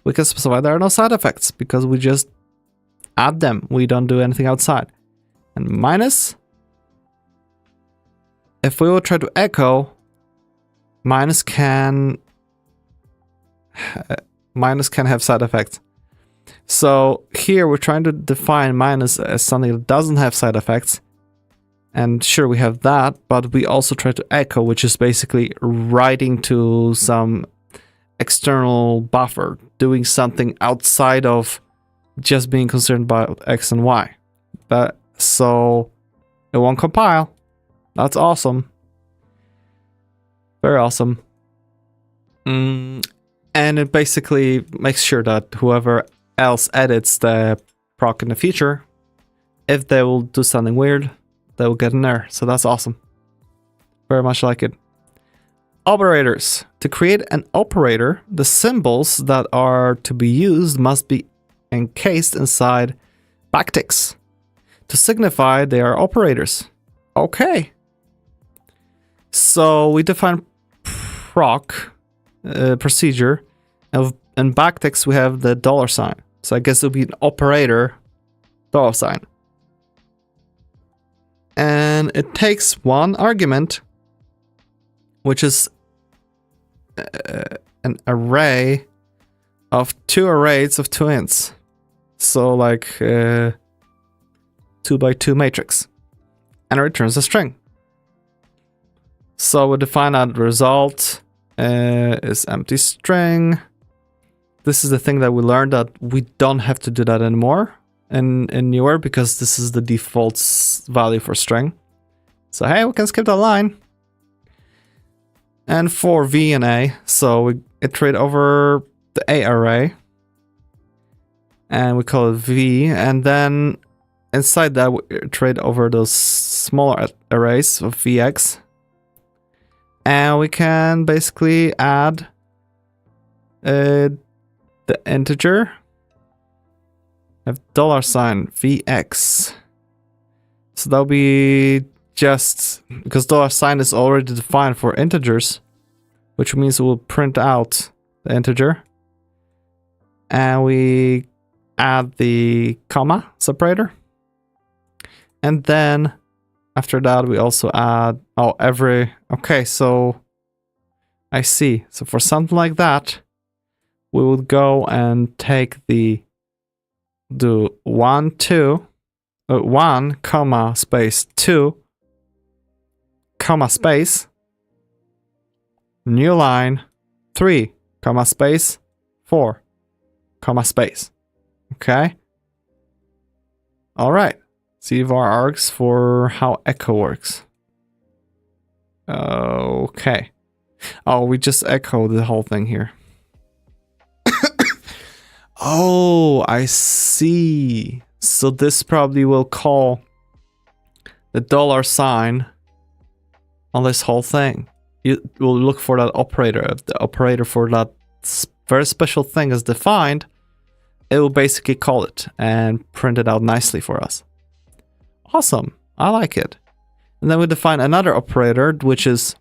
we can specify there are no side effects because we just add them. We don't do anything outside. And minus if we will try to echo, minus can have side effects. So here we're trying to define minus as something that doesn't have side effects. And sure, we have that, but we also try to echo, which is basically writing to some external buffer, doing something outside of just being concerned about X and Y. So it won't compile. That's awesome. Very awesome. And it basically makes sure that whoever else edits the proc in the future, if they will do something weird, they will get an error. So that's awesome. Very much like it. Operators. To create an operator, the symbols that are to be used must be encased inside backticks to signify they are operators. Okay. So we define proc procedure, and in backticks we have the $sign. So I guess it'll be an operator $sign. And it takes one argument, which is an array of two arrays of 2 ints. So like 2 by 2 matrix. And it returns a string. So we define that the result is empty string. This is the thing that we learned, that we don't have to do that anymore in newer, because this is the default value for string. So hey, we can skip that line. And for V and A, so we iterate over the A array. And we call it V, and then inside that we iterate over those smaller arrays of Vx. And we can basically add the integer of $sign Vx. So that'll be just because $sign is already defined for integers, which means we'll print out the integer. And we add the comma separator. And then after that, we also add, okay, so I see. So for something like that, we would go and take do 1 comma space 2 comma space new line 3 comma space 4 comma space. Okay. All right. See if our args for how echo works. Okay. Oh, we just echoed the whole thing here. Oh, I see. So this probably will call the $sign on this whole thing. You will look for that operator. If the operator for that very special thing is defined, it will basically call it and print it out nicely for us. Awesome. I like it. And then we define another operator, which is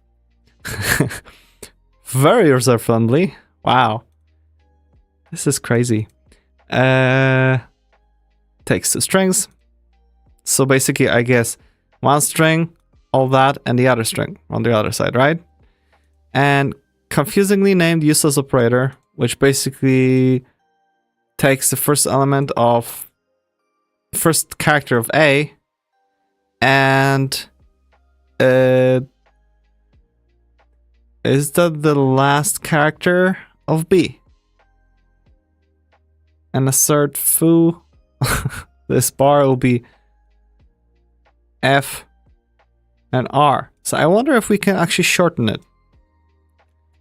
very user-friendly. Wow. This is crazy. Takes 2 strings. So basically, I guess one string, all that, and the other string on the other side, right? And confusingly named useless operator, which basically takes the first element of first character of A and is that the last character of B? And assert foo. This bar will be F and R. So I wonder if we can actually shorten it.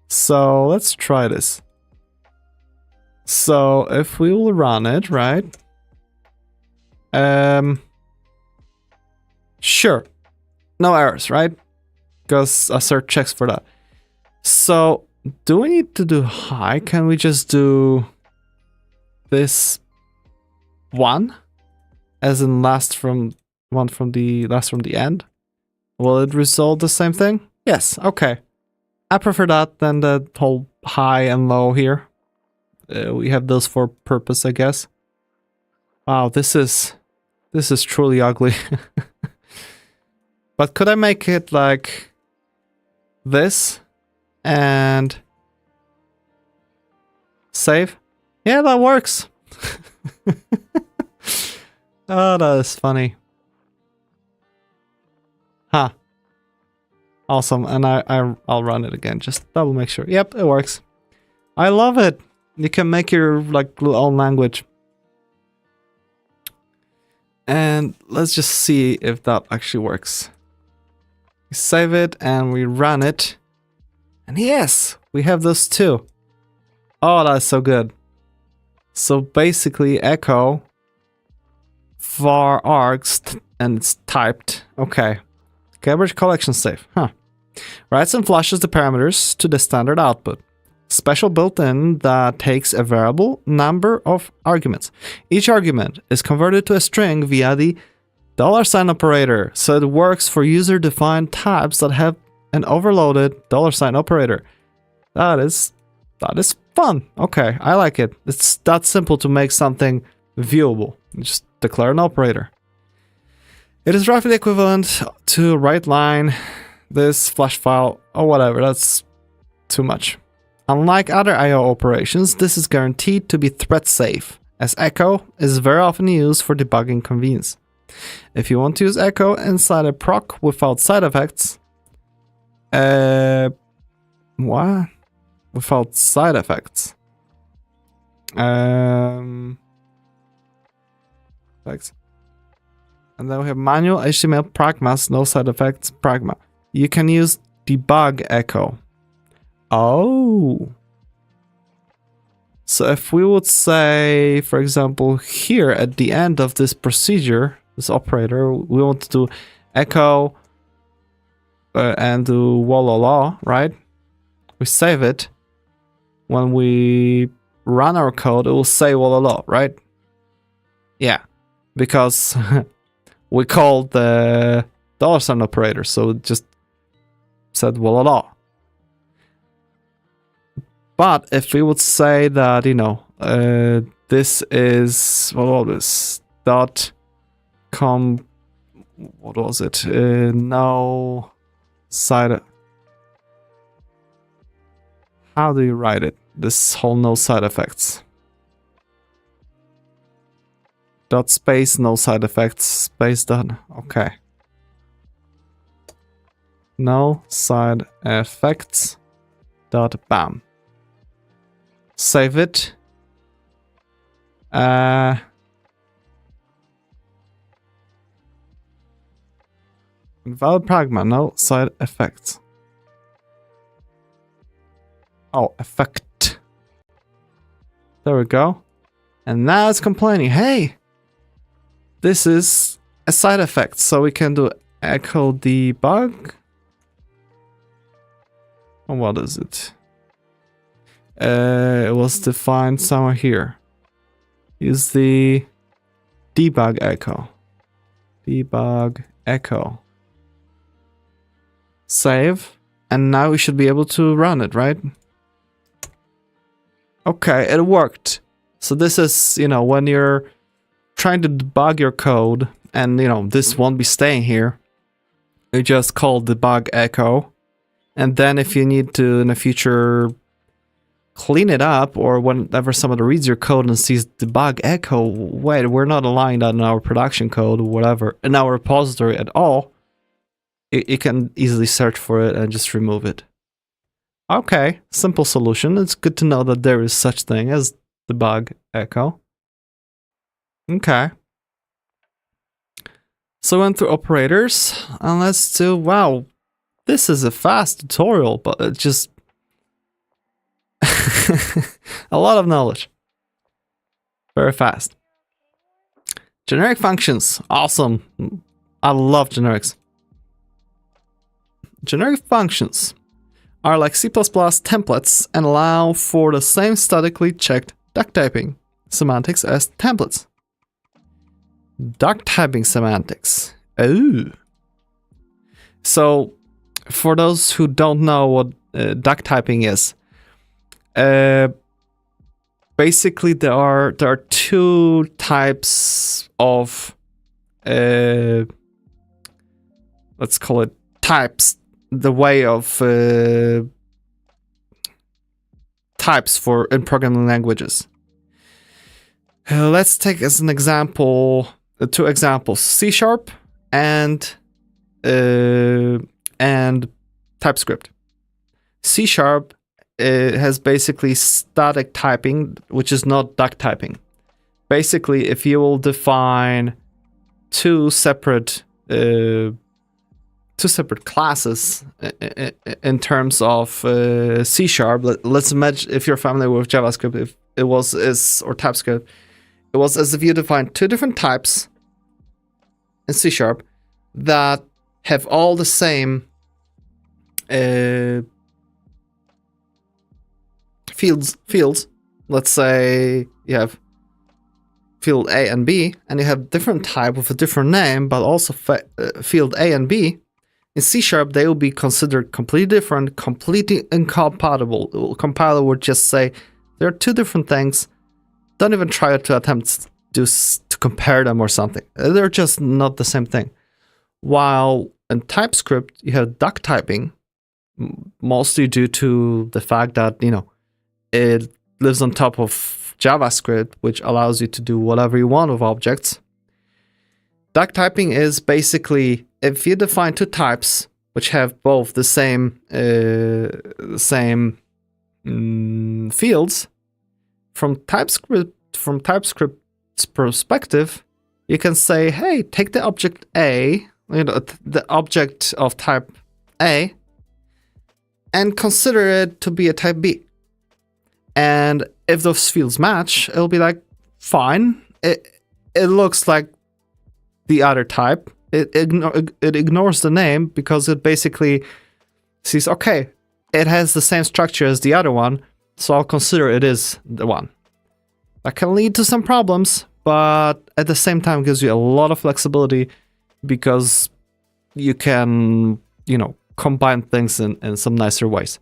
So let's try this. So if we will run it, right? Sure. No errors, right? Because assert checks for that. So do we need to do high? Can we just do this 1 as in last from the end? Will it result the same thing? Yes. Okay. I prefer that than the whole high and low here. We have those for purpose, I guess. Wow, this is truly ugly. But could I make it like this and save? Yeah, that works. Oh, that is funny. Huh. Awesome. And I'll run it again. Just double make sure. Yep, it works. I love it. You can make your like own language. And let's just see if that actually works. We save it and we run it. And yes, we have those two. Oh, that's so good. So basically echo var args and it's typed. Okay. Garbage collection safe. Huh. Writes and flushes the parameters to the standard output. Special built-in that takes a variable number of arguments. Each argument is converted to a string via the $sign operator, so it works for user-defined types that have an overloaded $sign operator. That is fun. Okay, I like it. It's that simple to make something viewable. You just declare an operator. It is roughly equivalent to write line, this flash file, or whatever. That's too much. Unlike other I/O operations, this is guaranteed to be thread safe, as echo is very often used for debugging convenience. If you want to use echo inside a proc without side effects, what? Without side effects. Effects. And then we have manual HTML pragmas, no side effects, pragma. You can use debug echo. Oh. So if we would say, for example, here at the end of this procedure, this operator, we want to do echo and do wolala, right? We save it. When we run our code, it will say wolala, right? Yeah, because we called the $sign operator, so it just said wolala. But if we would say that, you know, this is, what was this, what was it, no side, how do you write it, this whole no side effects, dot space, no side effects, space done, okay, no side effects, dot bam. Save it. Invalid pragma, no side effects. Oh, effect. There we go. And now it's complaining, hey, this is a side effect, so we can do echo debug. And what is it? It was defined somewhere here. Use the debug echo. Debug echo. Save. And now we should be able to run it, right? Okay, it worked. So this is, you know, when you're trying to debug your code and, you know, this won't be staying here. You just call debug echo. And then if you need to in the future clean it up, or whenever somebody reads your code and sees debug echo, wait, we're not aligned in our production code or whatever, in our repository at all, you can easily search for it and just remove it. Okay, simple solution. It's good to know that there is such thing as debug echo. Okay. So we went through operators, and let's do, wow, this is a fast tutorial, but it just a lot of knowledge. Very fast. Generic functions. Awesome. I love generics. Generic functions are like C++ templates and allow for the same statically checked duck typing semantics as templates. Duck typing semantics. Oh. So, for those who don't know what duck typing is, basically there are two types of let's call it types, the way of types for in programming languages. Let's take as an example, two examples, C# and TypeScript. C# has basically static typing, which is not duck typing. Basically, if you will define two separate classes in terms of C#, let's imagine, if you're familiar with JavaScript, if it was or TypeScript, it was as if you define two different types in C# that have all the same fields. Let's say you have field A and B, and you have different type with a different name, but also field A and B. In C#, they will be considered completely different, completely incompatible. Compiler would just say there are two different things. Don't even try to attempt to compare them or something. They're just not the same thing. While in TypeScript, you have duck typing, mostly due to the fact that, it lives on top of JavaScript, which allows you to do whatever you want with objects. Duck typing is basically if you define two types which have both the same fields, from TypeScript's perspective, you can say, hey, take the object A, the object of type A, and consider it to be a type B. And if those fields match, it'll be like, fine. It looks like the other type. It ignores the name because it basically sees, okay, it has the same structure as the other one, so I'll consider it is the one. That can lead to some problems, but at the same time gives you a lot of flexibility because you can, combine things in some nicer ways.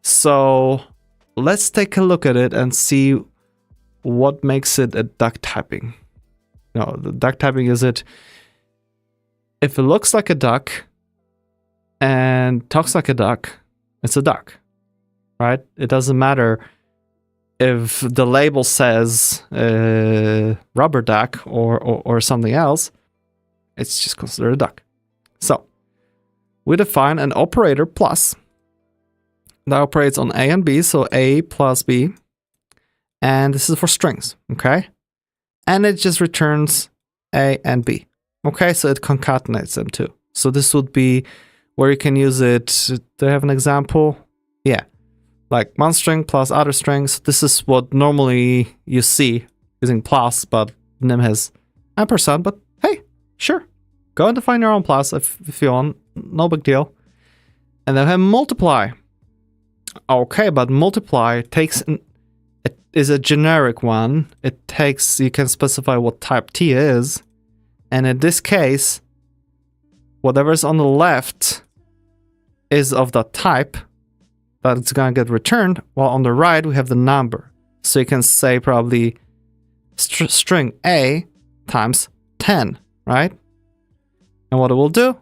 So let's take a look at it and see what makes it a duck typing. The duck typing is it if it looks like a duck and talks like a duck, it's a duck, right? It doesn't matter if the label says rubber duck or something else. It's just considered a duck. So we define an operator plus that operates on A and B, so A plus B, and this is for strings, okay? And it just returns A and B, okay? So it concatenates them too. So this would be where you can use it. Do I have an example? Yeah, like one string plus other strings. This is what normally you see using plus, but Nim has ampersand, but hey, sure. Go and define your own plus if you want, no big deal. And then we have multiply. Okay, but multiply is a generic one. You can specify what type T is. And in this case, whatever's on the left is of that type that it's going to get returned, while on the right we have the number. So you can say probably string A times 10, right? And what it will do,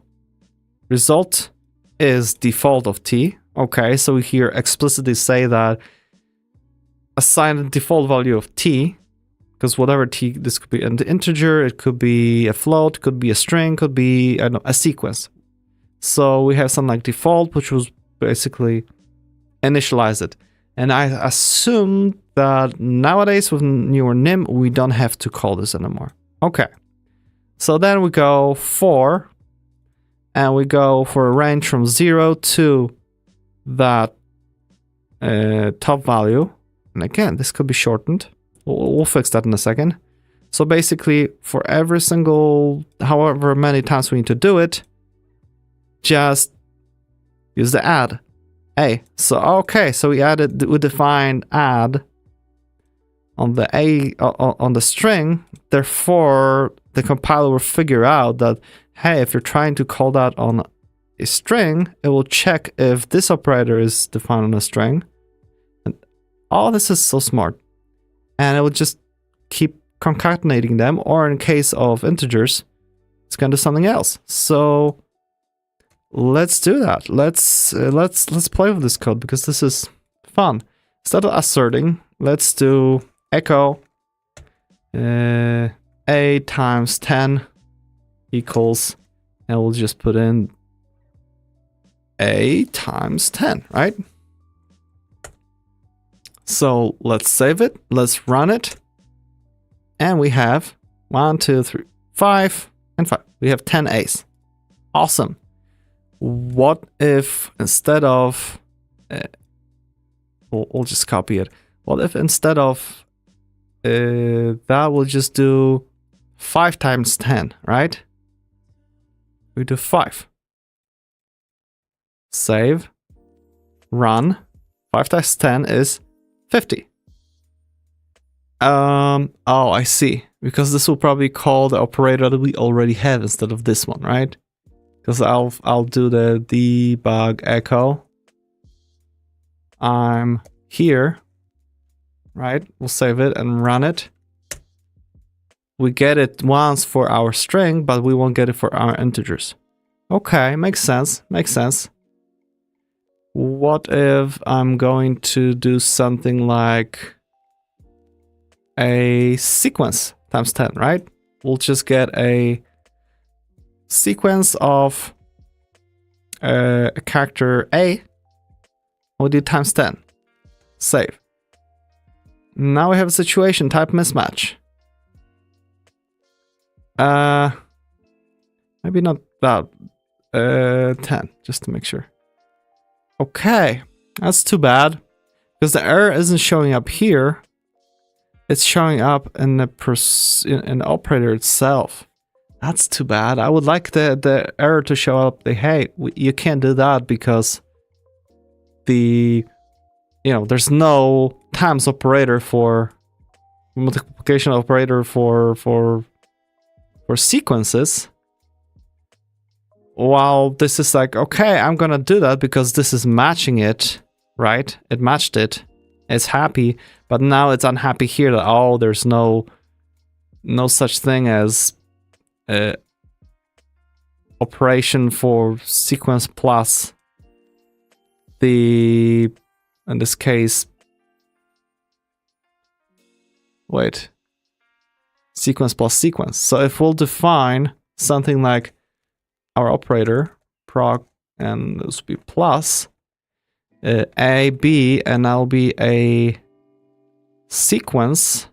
result is default of T. Okay, so we here explicitly say that assign a default value of T, because whatever T, this could be an integer, it could be a float, could be a string, could be a sequence. So we have something like default, which was basically initialize it. And I assume that nowadays with newer Nim, we don't have to call this anymore. Okay, so then we go for, and we go for a range from 0 to that top value. And again, this could be shortened. We'll fix that in a second. So basically, for every single, however many times we need to do it, just use the add A. So okay, so we defined add on the A on the string. Therefore, the compiler will figure out that, hey, if you're trying to call that on a string, it will check if this operator is defined on a string. And all this is so smart. And it will just keep concatenating them, or in case of integers, it's going to do something else. So let's do that. Let's play with this code because this is fun. Instead of asserting, let's do echo a times 10 equals, and we'll just put in a times 10, right? So let's save it, let's run it, and we have 1, 2, 3, 5, and 5. We have 10 A's. Awesome. What if instead of we'll just copy it. What if instead of that we'll just do 5 times 10, right? We do 5. Save. Run. 5 times 10 is 50. Oh, I see. Because this will probably call the operator that we already have instead of this one, right? Because I'll do the debug echo. I'm here, right? We'll save it and run it. We get it once for our string, but we won't get it for our integers. Okay, makes sense, makes sense. What if I'm going to do something like a sequence times 10, right? We'll just get a sequence of a character A. We'll do times 10. Save. Now we have a situation, type mismatch. Maybe not that. 10, just to make sure. Okay, that's too bad. Because the error isn't showing up here. It's showing up in the operator itself. That's too bad. I would like the error to show up. Hey, you can't do that because there's no times operator for multiplication operator for sequences. While this is like, okay, I'm gonna do that because this is matching it, right? It matched it. It's happy, but now it's unhappy here that, oh, there's no such thing as operation for sequence plus in this case, sequence plus sequence. So if we'll define something like our operator, proc, and this will be plus, A, B, and that'll be a sequence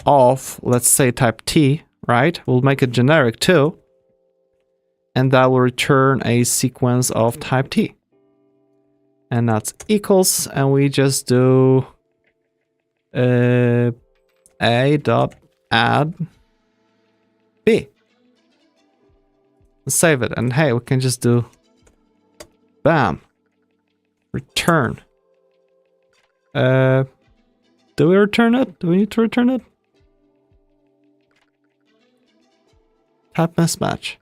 of, let's say, type T, right? We'll make it generic too. And that will return a sequence of type T. And that's equals, and we just do a dot add B. Save it, and hey, we can just do bam. Return. Do we return it? Do we need to return it? Type mismatch.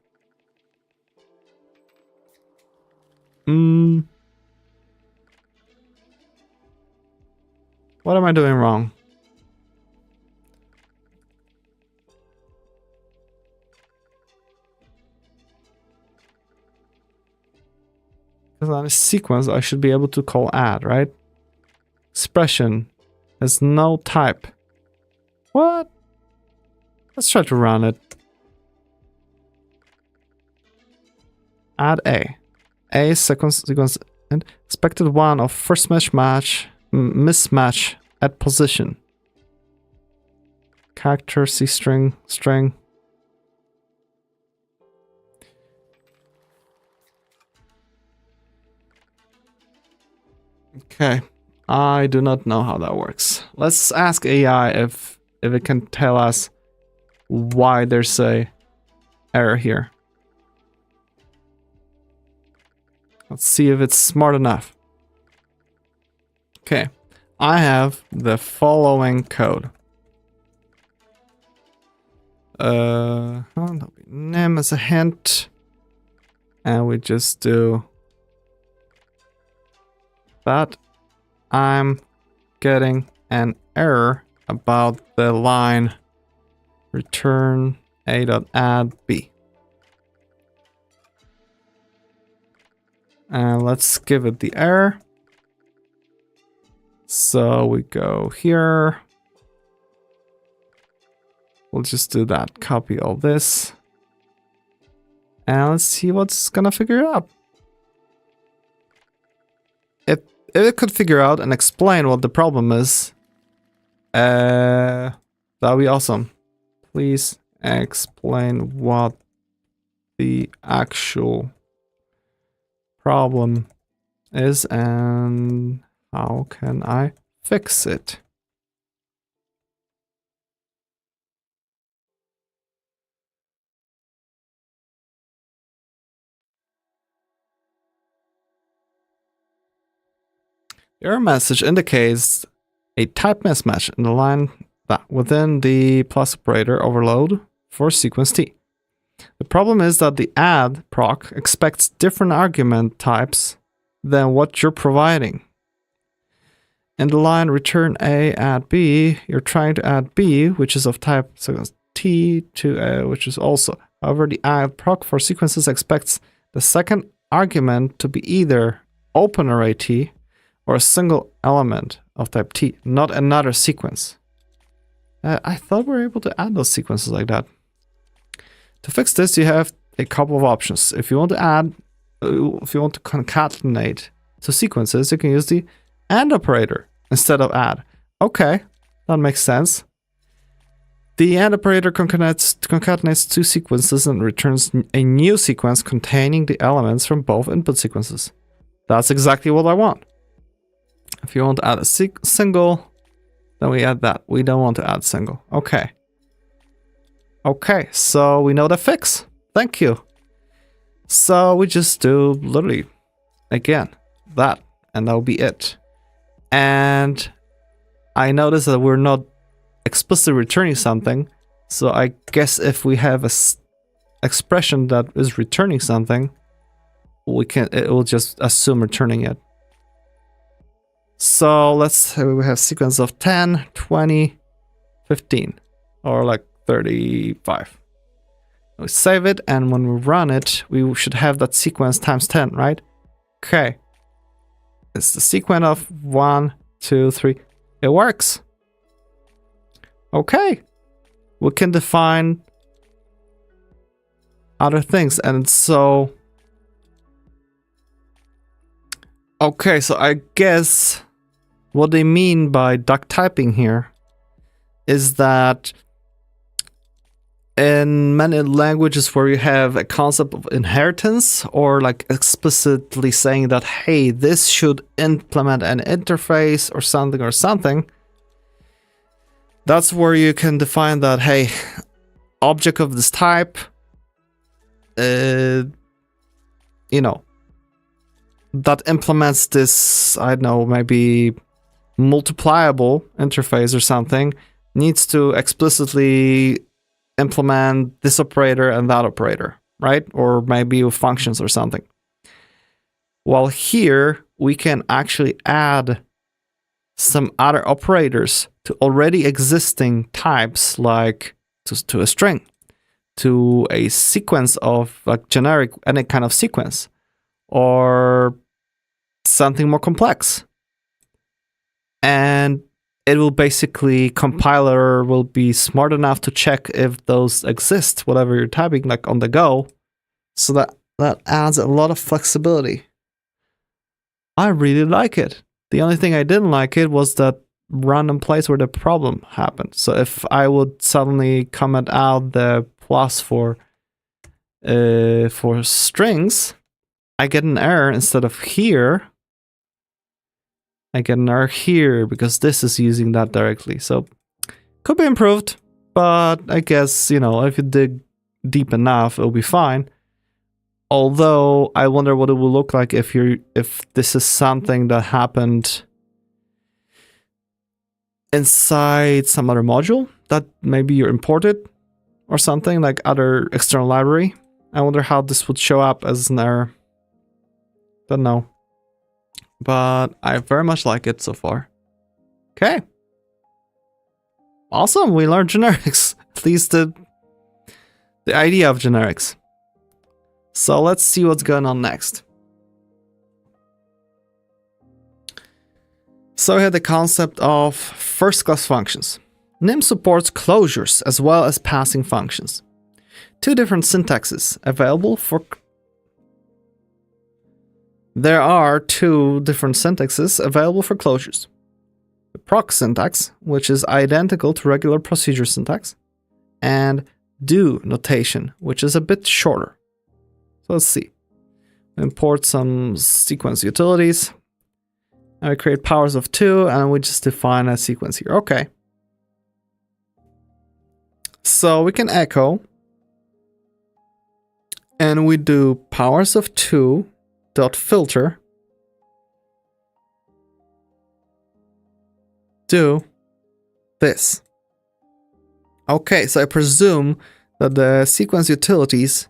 What am I doing wrong? Because on a sequence, I should be able to call add, right? Expression has no type. What? Let's try to run it. Add A. A sequence and expected one of first mismatch at position. Character C string. Okay, I do not know how that works. Let's ask AI if it can tell us why there's a error here. Let's see if it's smart enough. Okay, I have the following code. That'll be nim as a hint, and we just do that. I'm getting an error about the line return a.add b. let's give it the error. So we go here. We'll just do that, copy all this. And let's see what's gonna figure it out. If it could figure out and explain what the problem is, that'd be awesome. Please explain what the actual problem is and how can I fix it. The error message indicates a type mismatch in the line that within the plus operator overload for sequence T. The problem is that the add proc expects different argument types than what you're providing. In the line return A, add B, you're trying to add B, which is of type sequence T, to A, which is also. However, the add proc for sequences expects the second argument to be either open array T or a single element of type T, not another sequence. I thought we were able to add those sequences like that. To fix this, you have a couple of options. If you want to add, if you want to concatenate two sequences, you can use the AND operator instead of add. Okay, that makes sense. The AND operator concatenates two sequences and returns a new sequence containing the elements from both input sequences. That's exactly what I want. If you want to add a single, then we add that. We don't want to add single. Okay. Okay, so we know the fix. Thank you. So we just do literally, again, that, and that'll be it. And I noticed that we're not explicitly returning something. So I guess if we have a expression that is returning something, it will just assume returning it. So let's say we have sequence of 10, 20, 15, or like 35. We save it, and when we run it, we should have that sequence times 10, right? Okay. It's the sequence of 1, 2, 3. It works. Okay. We can define other things, and so... Okay, so I guess what they mean by duck typing here is that in many languages where you have a concept of inheritance, or like explicitly saying that, hey, this should implement an interface or something, that's where you can define that, hey, object of this type, you know, that implements this, I don't know, maybe multipliable interface or something, needs to explicitly implement this operator and that operator, right? Or maybe with functions or something. While here, we can actually add some other operators to already existing types, like to a string, to a sequence of like generic, any kind of sequence, or something more complex. And it will basically, compiler will be smart enough to check if those exist, whatever you're typing, like on the go. So that adds a lot of flexibility. I really like it. The only thing I didn't like it was that random place where the problem happened. So if I would suddenly comment out the plus for strings, I get an error instead of here. I get an error here because this is using that directly. So could be improved, but I guess, you know, if you dig deep enough, it'll be fine. Although I wonder what it will look like if this is something that happened inside some other module that maybe you imported or something, like other external library. I wonder how this would show up as an error. Don't know. But I very much like it so far. Okay. Awesome, we learned generics. At least the idea of generics. So let's see what's going on next. So we have the concept of first-class functions. NIM supports closures as well as passing functions. Two different syntaxes available for... There are two different syntaxes available for closures. The proc syntax, which is identical to regular procedure syntax, and do notation, which is a bit shorter. So let's see. Import some sequence utilities. And we create powers of 2, and we just define a sequence here. Okay. So we can echo, and we do powers of 2 dot filter do this. Okay, so I presume that the sequence utilities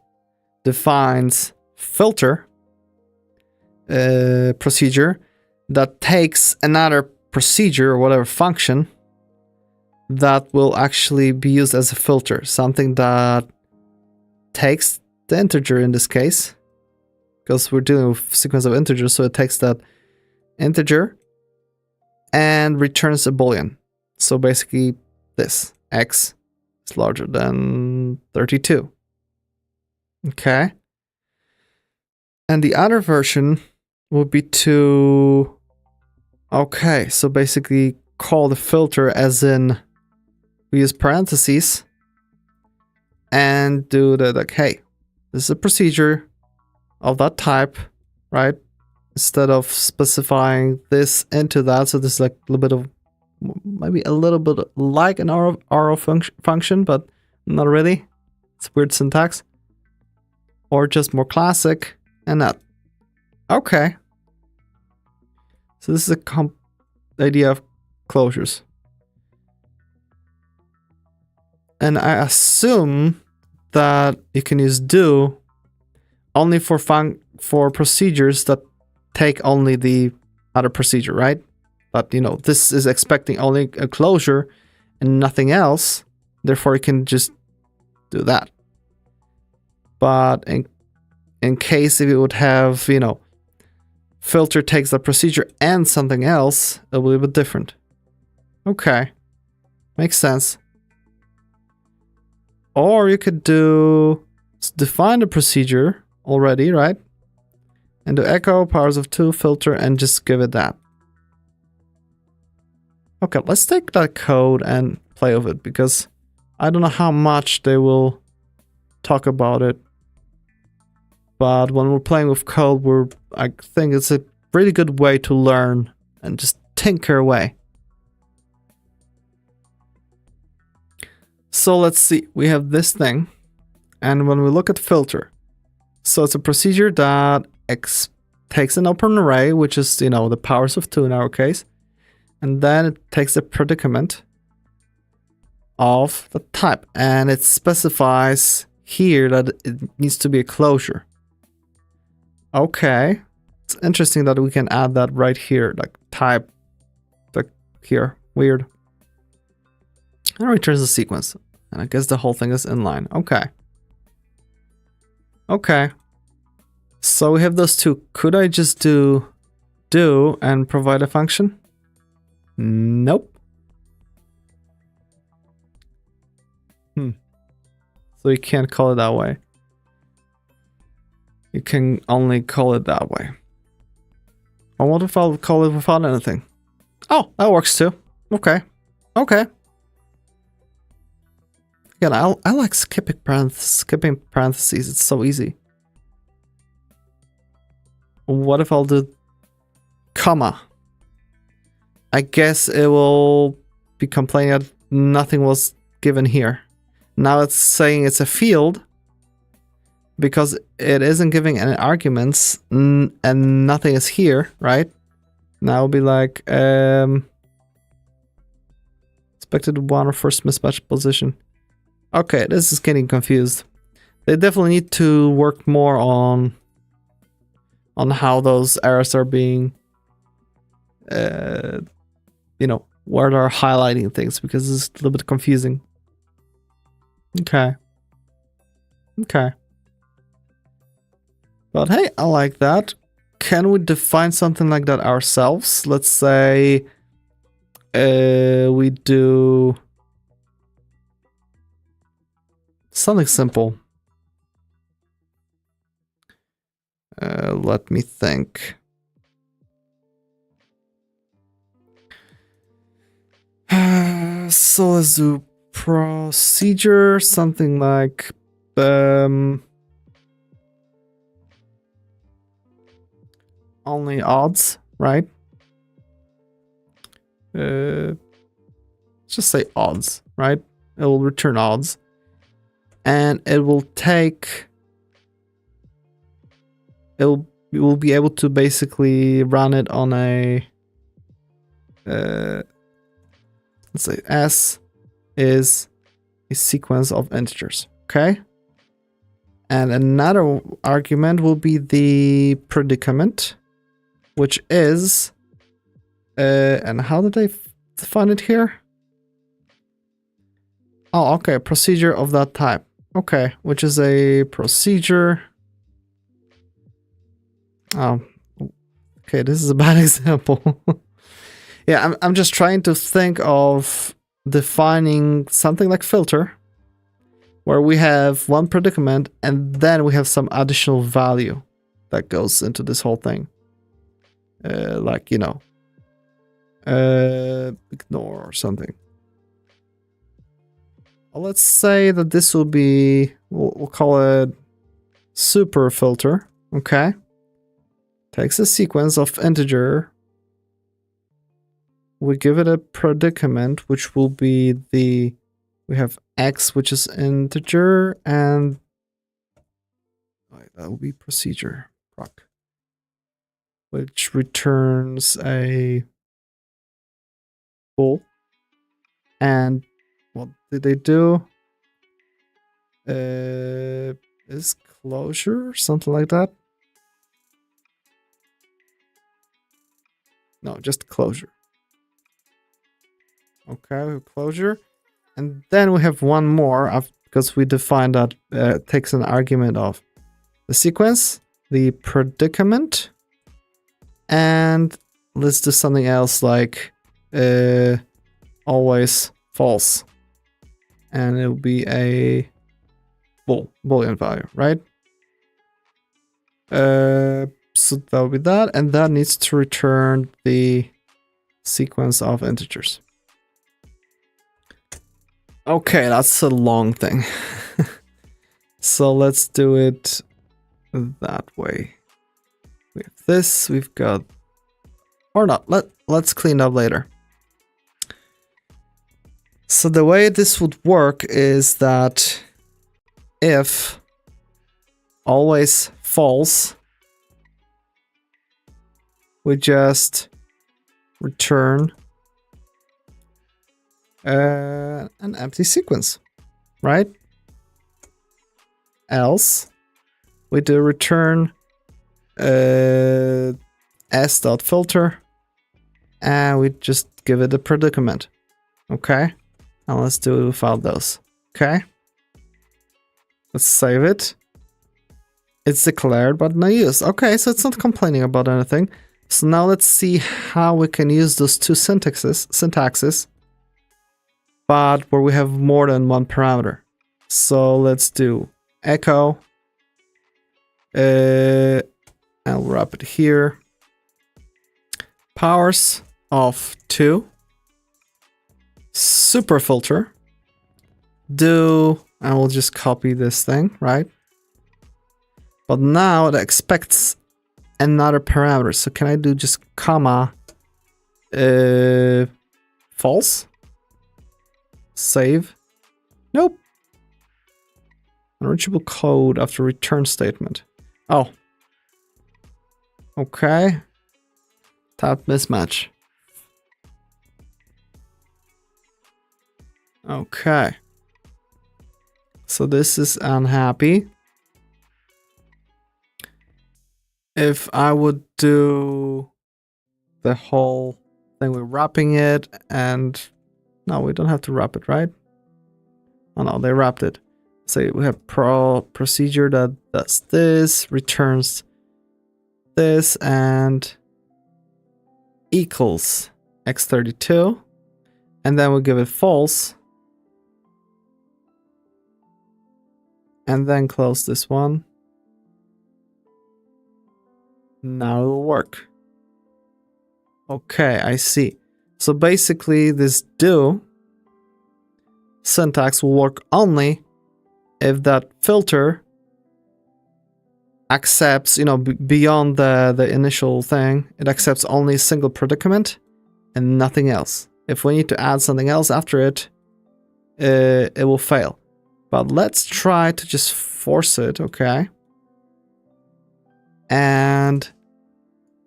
defines filter procedure that takes another procedure or whatever function that will actually be used as a filter, something that takes the integer in this case, because we're dealing with a sequence of integers, so it takes that integer and returns a boolean. So basically this, x is larger than 32. Okay. And the other version would be to, okay, so basically call the filter as in we use parentheses and do the, like, hey, this is a procedure of that type, right? Instead of specifying this into that, so this is like a little bit of, maybe a little bit like an arrow function, but not really. It's weird syntax. Or just more classic and that. Okay. So this is a idea of closures. And I assume that you can use do only for procedures that take only the other procedure, right? But you know, this is expecting only a closure and nothing else. Therefore, you can just do that. But in case if it would have, you know, filter takes the procedure and something else, it will be a bit different. Okay. Makes sense. Or you could define the procedure already, right? And do echo, powers of 2, filter, and just give it that. Okay, let's take that code and play with it, because I don't know how much they will talk about it. But when we're playing with code, I think it's a really good way to learn and just tinker away. So let's see, we have this thing, and when we look at filter, so it's a procedure that takes an open array, which is, you know, the powers of 2 in our case, and then it takes a predicament of the type, and it specifies here that it needs to be a closure. Okay, it's interesting that we can add that right here, like type, like here, weird. And it returns the sequence. And I guess the whole thing is inline. Okay. Okay. So we have those two. Could I just do and provide a function? Nope. So you can't call it that way. You can only call it that way. Or what if I'll call it without anything? Oh, that works too. Okay. Okay. Again, I like skipping parentheses. It's so easy. What if I'll do comma? I guess it will be complaining that nothing was given here. Now it's saying it's a field because it isn't giving any arguments and nothing is here, right? Now it'll be like expected one or first mismatch position. Okay, this is getting confused. They definitely need to work more on how those errors are being, you know, where they're highlighting things, because it's a little bit confusing. Okay. Okay. But hey, I like that. Can we define something like that ourselves? Let's say We do something simple. Let me think. So let's do procedure, something like only odds, right? Just say odds, right? It will return odds, and it will take. You will be able to basically run it on a. Let's say S is a sequence of integers, okay? And another argument will be the predicament, which is, and how did I define it here? Oh, okay, procedure of that type. Okay, which is a procedure. Oh, okay, this is a bad example. Yeah, I'm just trying to think of defining something like filter, where we have one predicament and then we have some additional value that goes into this whole thing. Like, you know, ignore or something. Well, let's say that this will be, we'll call it super filter, okay? Takes a sequence of integer. We give it a predicament, which will be we have x, which is integer, and that will be procedure, proc, which returns a bool. And what did they do? Is closure, something like that? No, just closure. Okay, closure. And then we have one more because we defined that takes an argument of the sequence, the predicament, and let's do something else like always false. And it will be a boolean value, right? So that will be that, and that needs to return the sequence of integers. Okay, that's a long thing. So let's do it that way. We have this, we've got, or not, let's clean up later. So the way this would work is that if always false, we just return an empty sequence, right? Else, we do return s.filter, and we just give it a predicament, okay? And let's do it without those, okay? Let's save it. It's declared but not used. Okay, so it's not complaining about anything. So now let's see how we can use those two syntaxes, but where we have more than one parameter. So let's do echo, and I'll wrap it here. Powers of 2, super filter, do, and we'll just copy this thing, right? But now it expects another parameter. So can I do just comma false? Save. Nope. Unreachable code after return statement. Oh. Okay. Type mismatch. Okay. So this is unhappy. If I would do the whole thing with wrapping it, and no, we don't have to wrap it, right? Oh no, they wrapped it. Say we have procedure that does this, returns this, and equals x32. And then we'll give it false. And then close this one. Now it'll work. Okay, I see. So basically this do syntax will work only if that filter accepts, you know, beyond the initial thing, it accepts only a single predicament and nothing else. If we need to add something else after it, it will fail. But let's try to just force it, okay? And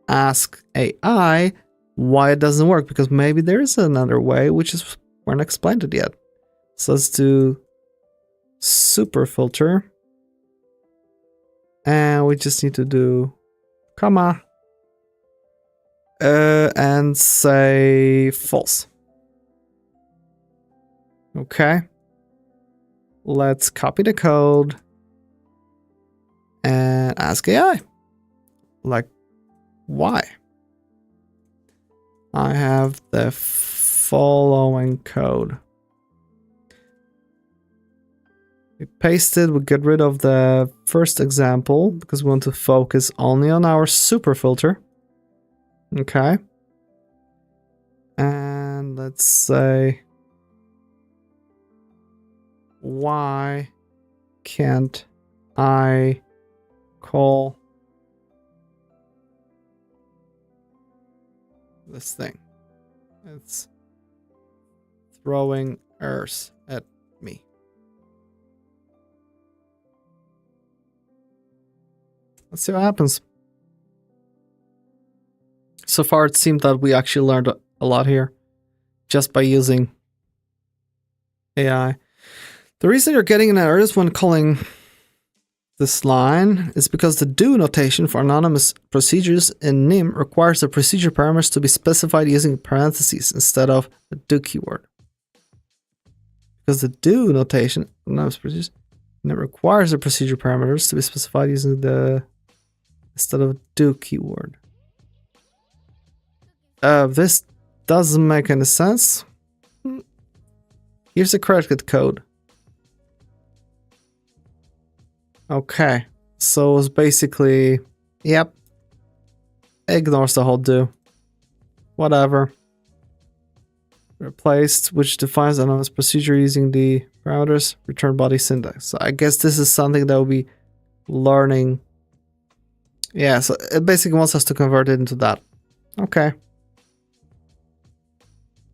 ask AI why it doesn't work, because maybe there is another way which is weren't explained it yet. So let's do super filter. And we just need to do comma and say false. Okay. Let's copy the code and ask AI. Like, why? I have the following code. We paste it, we get rid of the first example because we want to focus only on our super filter. Okay. And let's say, why can't I call this thing? It's throwing errors at me. Let's see what happens. So far, it seemed that we actually learned a lot here just by using AI. The reason you're getting an error is when calling this line is because the do notation for anonymous procedures in NIM requires the procedure parameters to be specified using parentheses instead of the do keyword. Because the do notation anonymous procedures and it requires the procedure parameters to be specified using the instead of do keyword. This doesn't make any sense. Here's the corrected code. Okay, so it's basically, yep, ignores the whole do. Whatever. Replaced, which defines anonymous procedure using the parameters return body syntax. So I guess this is something that we'll be learning. Yeah, so it basically wants us to convert it into that. Okay.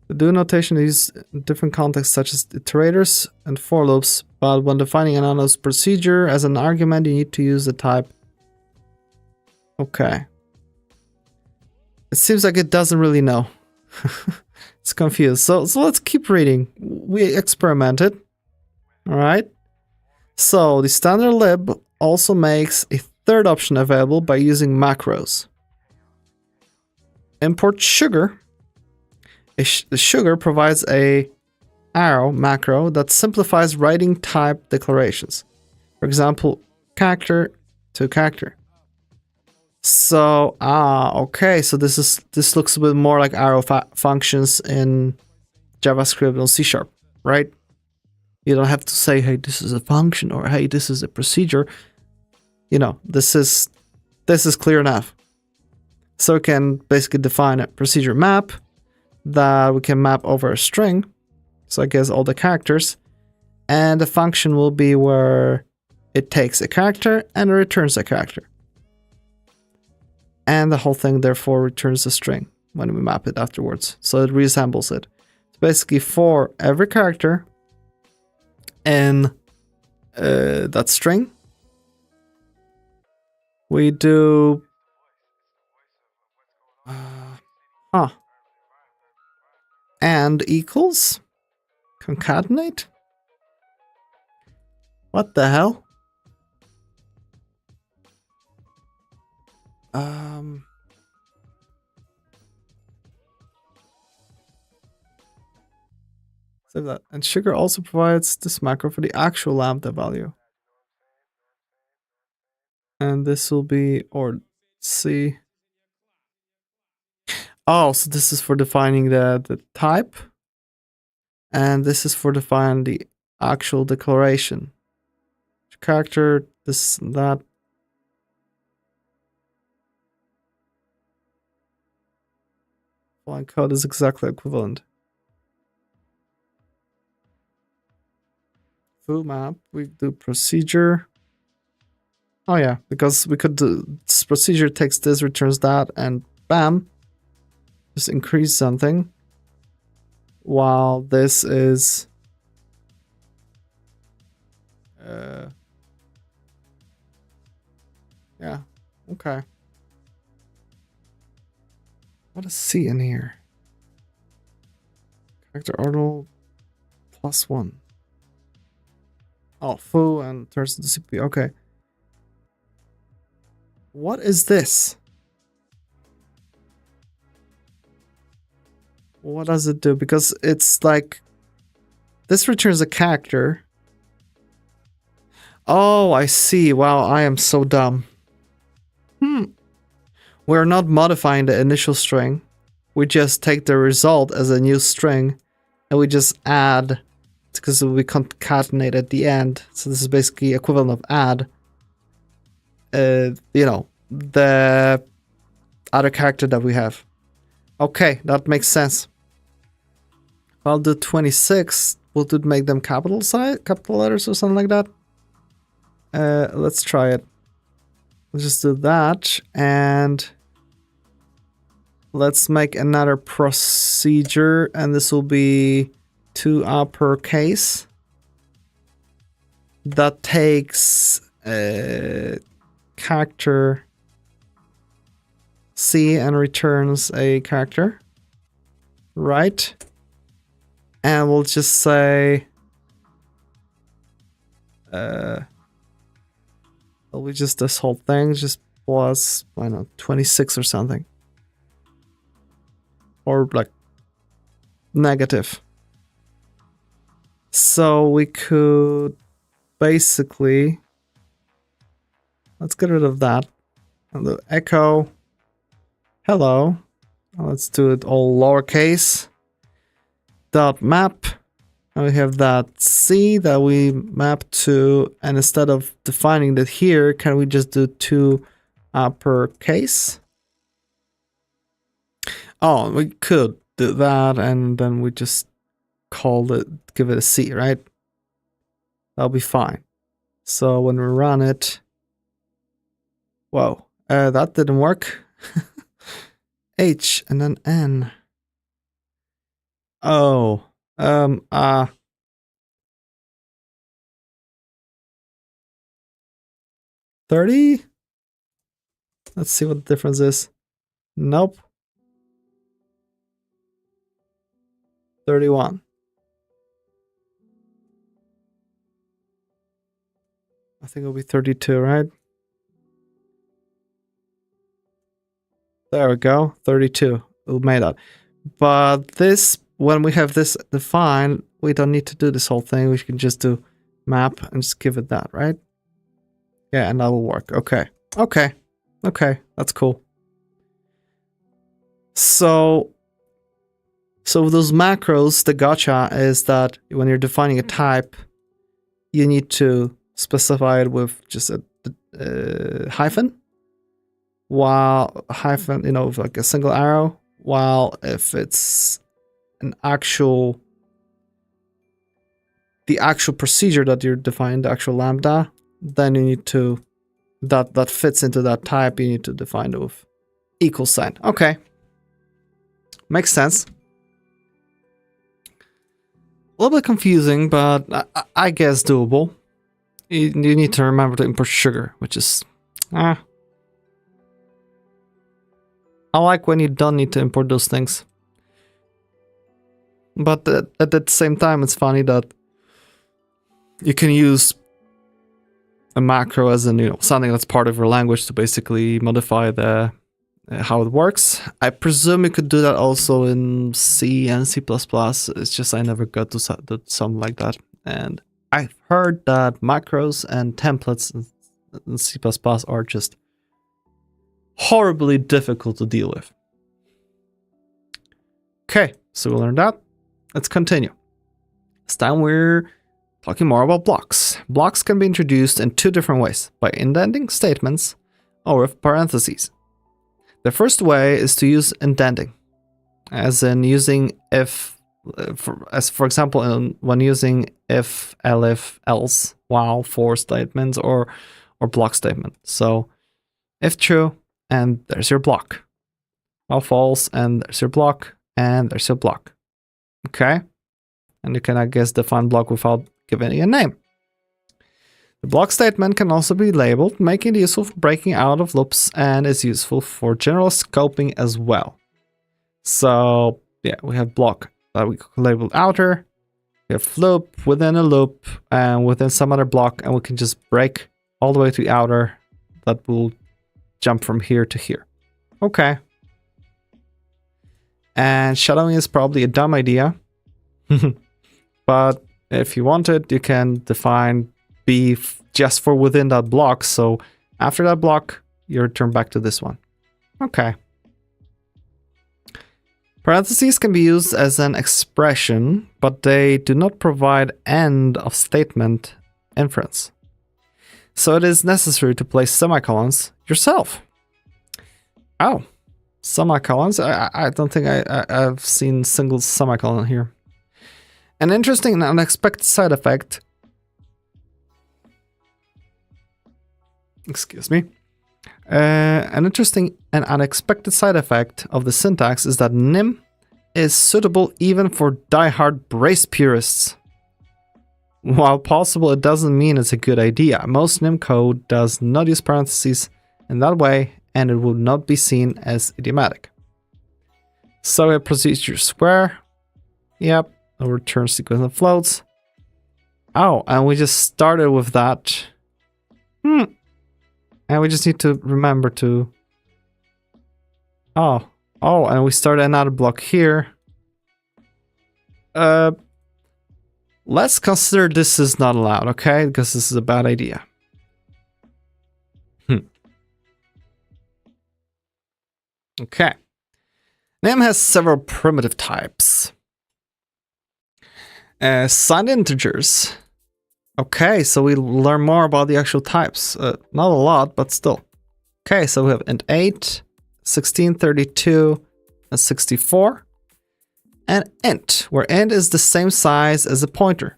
The do notation is in different contexts such as iterators and for loops, but when defining an anonymous procedure as an argument, you need to use the type. Okay. It seems like it doesn't really know. It's confused. So let's keep reading. We experimented. All right. So the standard lib also makes a third option available by using macros. Import sugar. The sugar provides a arrow macro that simplifies writing type declarations. For example, character to character. So, okay. So this looks a bit more like arrow functions in JavaScript or C#, right? You don't have to say, hey, this is a function or hey, this is a procedure. You know, this is clear enough. So we can basically define a procedure map that we can map over a string. So I guess all the characters. And the function will be where it takes a character and returns a character. And the whole thing therefore returns a string when we map it afterwards. So it reassembles it. So basically for every character in that string, we do and equals concatenate. What the hell? Save that. And sugar also provides this macro for the actual lambda value. And this will be, or C. Oh, so this is for defining the type. And this is for defining the actual declaration. Character, this and that. Line code is exactly equivalent. Foo map, we do procedure. Oh yeah, because we could do this procedure takes this, returns that, and bam, just increase something. While this is yeah, okay. What is C in here? Character order +1. Oh, foo and turns into CPU. Okay. What is this? What does it do? Because it's like this returns a character. Oh, I see. Wow, I am so dumb. We're not modifying the initial string. We just take the result as a new string and we just add, because we concatenate at the end. So this is basically equivalent of add, you know, the other character that we have. Okay, that makes sense. I'll do 26. We'll do make them capital letters or something like that. Let's try it. Let's just do that, and let's make another procedure, and this will be to uppercase. That takes character C and returns a character, right? And we'll just say we just this whole thing just plus, I don't know, 26 or something, or like negative. So we could basically, let's get rid of that. And the echo hello. Let's do it all lowercase. Dot map. And we have that C that we map to, and instead of defining that here, can we just do to uppercase? Oh, we could do that, and then we just call it, give it a C, right? That'll be fine. So when we run it, whoa, that didn't work. H and then N. Oh, 30? Let's see what the difference is. Nope. 31. I think it'll be 32, right? There we go, 32. We made that. But this, when we have this defined, we don't need to do this whole thing. We can just do map and just give it that, right? Yeah, and that will work. Okay. Okay. Okay, that's cool. So those macros, the gotcha is that when you're defining a type, you need to specify it with just a hyphen, while hyphen, you know, with like a single arrow, while if it's an actual, the actual procedure that you're defining, the actual lambda, then you need to, that fits into that type, you need to define it with equal sign. Okay. Makes sense. A little bit confusing, but I guess doable. You need to remember to import sugar, which is... I like when you don't need to import those things. But at the same time, it's funny that you can use a macro as in, you know, something that's part of your language to basically modify the how it works. I presume you could do that also in C and C++. It's just I never got to something like that. And I've heard that macros and templates in C++ are just horribly difficult to deal with. Okay, so we learned that. Let's continue. This time we're talking more about blocks. Blocks can be introduced in two different ways, by indenting statements or with parentheses. The first way is to use indenting, as in using if, for example, when using if, elif, else, while, for statements or block statement. So if true, and there's your block. While false, and there's your block, and there's your block. Okay? And you can, I guess, define block without giving it a name. The block statement can also be labeled, making it useful for breaking out of loops and is useful for general scoping as well. So yeah, we have block that we labeled outer, we have loop within a loop and within some other block, and we can just break all the way to the outer that will jump from here to here. Okay. And shadowing is probably a dumb idea. But if you want it, you can define B just for within that block. So after that block, you return back to this one. Okay. Parentheses can be used as an expression, but they do not provide end of statement inference. So it is necessary to place semicolons yourself. Oh, semicolons? I don't think I've seen single semicolon here. An interesting and unexpected side effect. Excuse me. An interesting and unexpected side effect of the syntax is that nim is suitable even for die-hard brace purists. While possible, it doesn't mean it's a good idea. Most nim code does not use parentheses in that way, and it will not be seen as idiomatic. So we have procedure square. Yep. A return sequence of floats. Oh, and we just started with that. And we just need to remember to... Oh, and we started another block here. Let's consider this is not allowed, okay? Because this is a bad idea. Okay. Nim has several primitive types. Signed integers. Okay, so we learn more about the actual types. Not a lot, but still. Okay, so we have int 8, 16, 32, and 64. And int, where int is the same size as a pointer.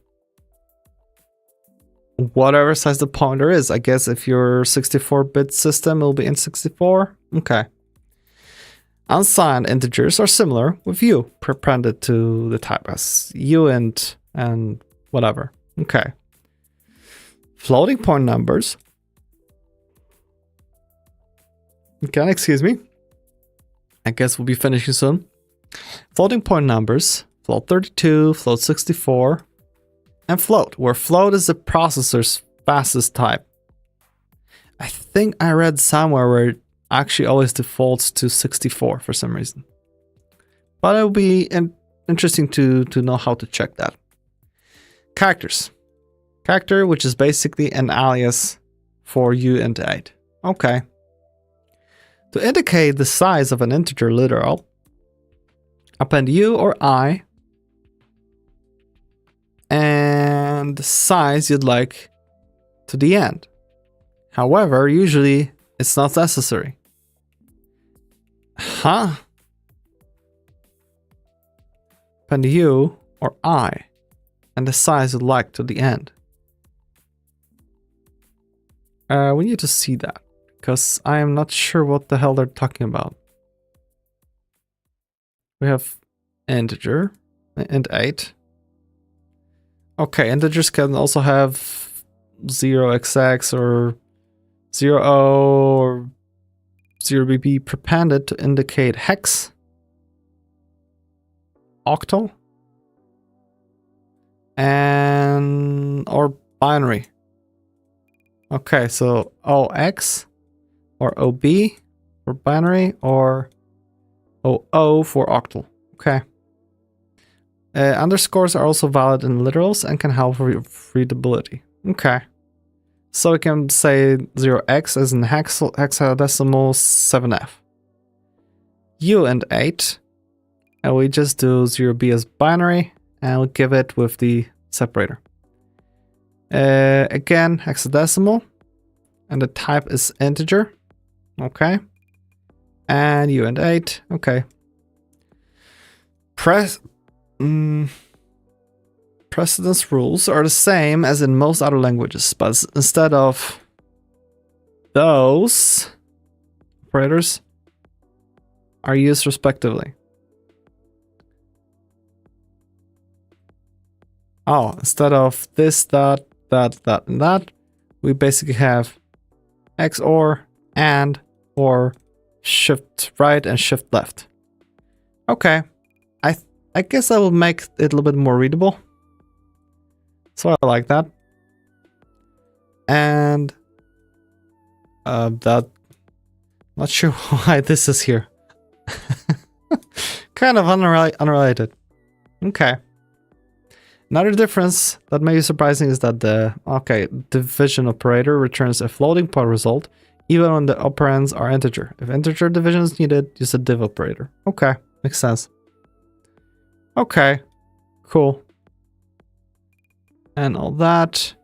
Whatever size the pointer is. I guess if your 64-bit system, it will be int 64. Okay. Unsigned integers are similar with u appended to the type as uint and whatever. Okay. Floating point numbers. Okay, excuse me. I guess we'll be finishing soon. Floating point numbers, float 32, float 64, and float, where float is the processor's fastest type. I think I read somewhere where it actually always defaults to 64 for some reason. But it'll be interesting to know how to check that. Characters. Character, which is basically an alias for uint 8. Okay. To indicate the size of an integer literal, append u or I and the size you'd like to the end. However, usually it's not necessary. Append u or I and the size you'd like to the end. We need to see that, because I am not sure what the hell they're talking about. We have integer, int 8. Okay, integers can also have 0xx or 0o or 0bb prepended to indicate hex, octal, and or binary. Okay, so OX or OB for binary or OO for octal. Okay. Underscores are also valid in literals and can help with readability. Okay. So we can say 0x as in hexadecimal 7f. U and 8. And we just do 0b as binary and we'll give it with the separator. Again, hexadecimal, and the type is integer. Okay. And uint8. Okay. Precedence rules are the same as in most other languages, but instead of those, operators are used respectively. Oh, instead of this, that, and that, we basically have XOR, AND, or shift right and shift left. Okay, I guess I will make it a little bit more readable. So I like that. And that, not sure why this is here. Kind of unrelated. Okay. Another difference that may be surprising is that the division operator returns a floating point result even when the operands are integer. If integer division is needed, use a div operator. Okay, makes sense. Okay, cool. And all that.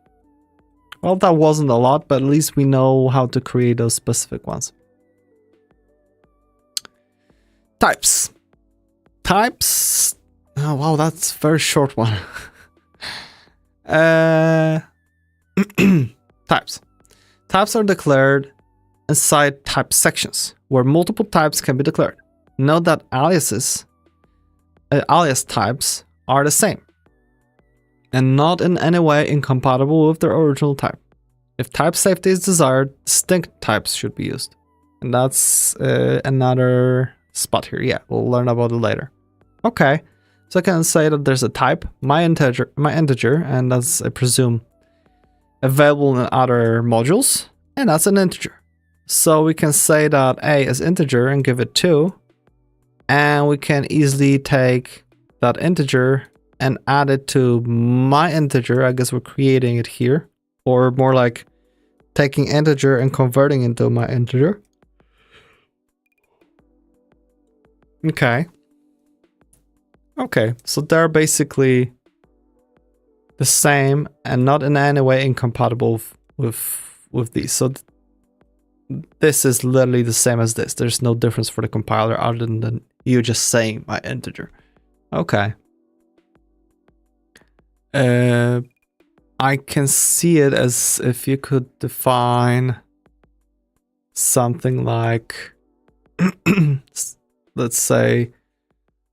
Well, that wasn't a lot, but at least we know how to create those specific ones. Types. Types. Oh, wow, that's a very short one. Types. Types are declared inside type sections, where multiple types can be declared. Note that alias types are the same, and not in any way incompatible with their original type. If type safety is desired, distinct types should be used. And that's another spot here. Yeah, we'll learn about it later. Okay, so I can say that there's a type, my integer, and that's, I presume, available in other modules, and that's an integer. So we can say that A is integer and give it 2, and we can easily take that integer and add it to my integer. I guess we're creating it here, or more like taking integer and converting into my integer. Okay. Okay, so they're basically the same and not in any way incompatible with these. So this is literally the same as this. There's no difference for the compiler other than you just saying my integer. Okay. I can see it as if you could define something like, let's say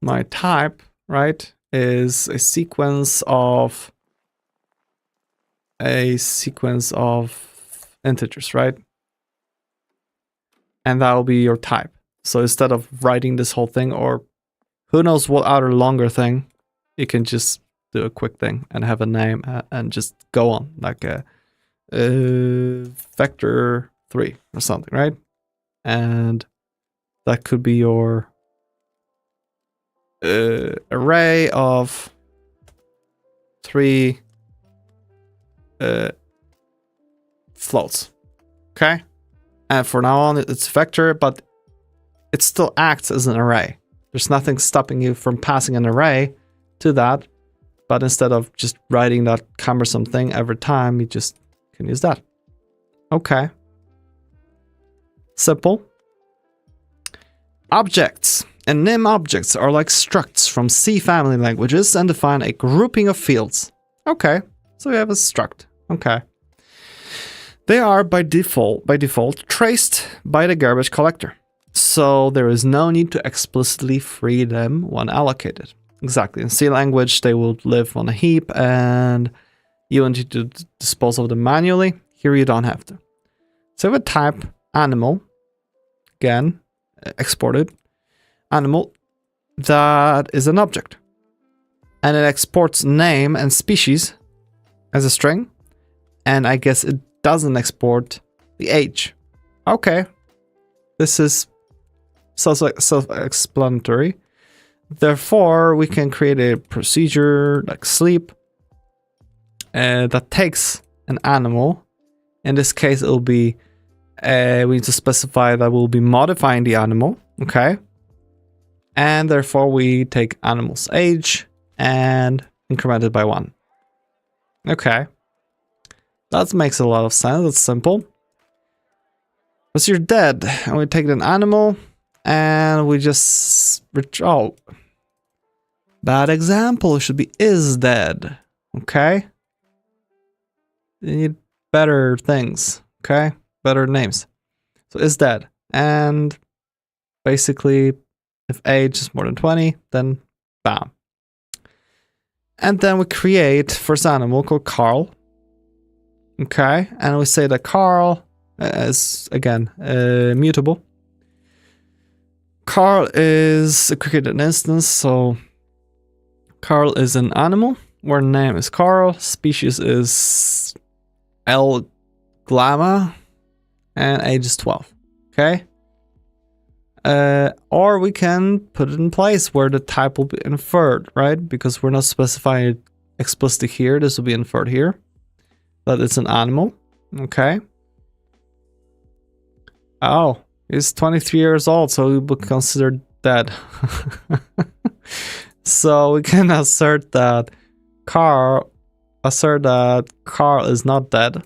my type, right, is a sequence of integers, right? And that will be your type. So instead of writing this whole thing, or who knows what other longer thing, you can just do a quick thing and have a name and just go on, like a vector 3 or something, right? And that could be your array of 3 floats. Okay, and for now on it's vector, but it still acts as an array. There's nothing stopping you from passing an array to that, but instead of just writing that cumbersome thing every time, you just can use that. Okay, simple. Objects and NIM objects are like structs from C family languages and define a grouping of fields. Okay, so we have a struct. Okay. They are by default traced by the garbage collector. So there is no need to explicitly free them when allocated. Exactly. In C language, they will live on a heap and you want to dispose of them manually. Here you don't have to. So we have a type animal, again, exported animal, that is an object. And it exports name and species as a string. And I guess it doesn't export the age. Okay. This is self-explanatory. Therefore, we can create a procedure like sleep that takes an animal. In this case, it will be, we need to specify that we'll be modifying the animal. Okay. And therefore, we take animal's age and increment it by 1. Okay. That makes a lot of sense. That's simple. Because you're dead. And we take an animal and we just oh. Bad example should be is dead. Okay. You need better things. Okay. Better names. So is dead. And basically if age is more than 20, then bam. And then we create first animal called Carl. Okay, and we say that Carl is again mutable. Carl is a created instance, so Carl is an animal where name is Carl, species is L. Glama, and age is 12. Okay. Or we can put it in place where the type will be inferred, right? Because we're not specifying it explicitly here. This will be inferred here. That it's an animal. Okay. Oh, he's 23 years old, so he will be considered dead. So we can assert that Carl is not dead.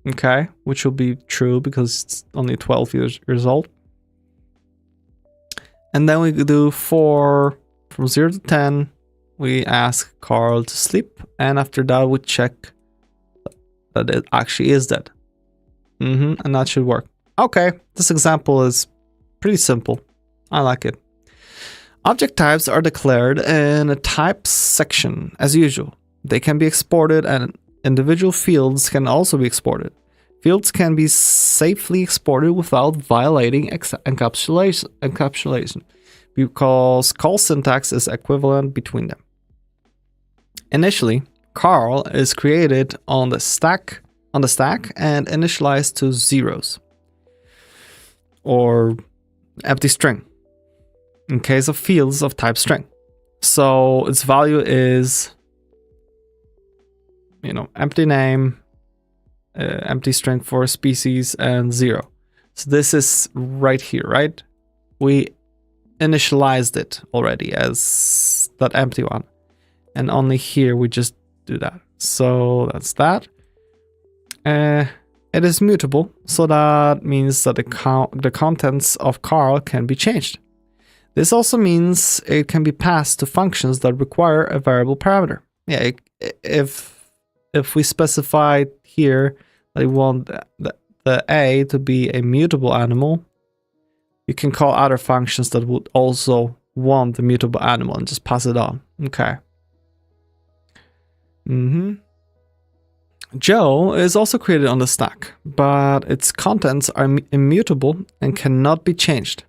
Okay, which will be true because it's only 12 years old. And then we do from 0 to 10, we ask Carl to sleep. And after that, we check that it actually is dead. And that should work. Okay, this example is pretty simple. I like it. Object types are declared in a types section, as usual. They can be exported and individual fields can also be exported. Fields can be safely exported without violating encapsulation, because call syntax is equivalent between them. Initially, Carl is created on the stack and initialized to zeros or empty string in case of fields of type string. So its value is, empty name, empty string for species, and 0. So this is right here, right? We initialized it already as that empty one, and only here we just do that. So that's that. It is mutable, so that means that the contents of Carl can be changed. This also means it can be passed to functions that require a variable parameter. Yeah, if we specify here that we want the A to be a mutable animal, you can call other functions that would also want the mutable animal and just pass it on. Okay. Joe is also created on the stack, but its contents are immutable and cannot be changed.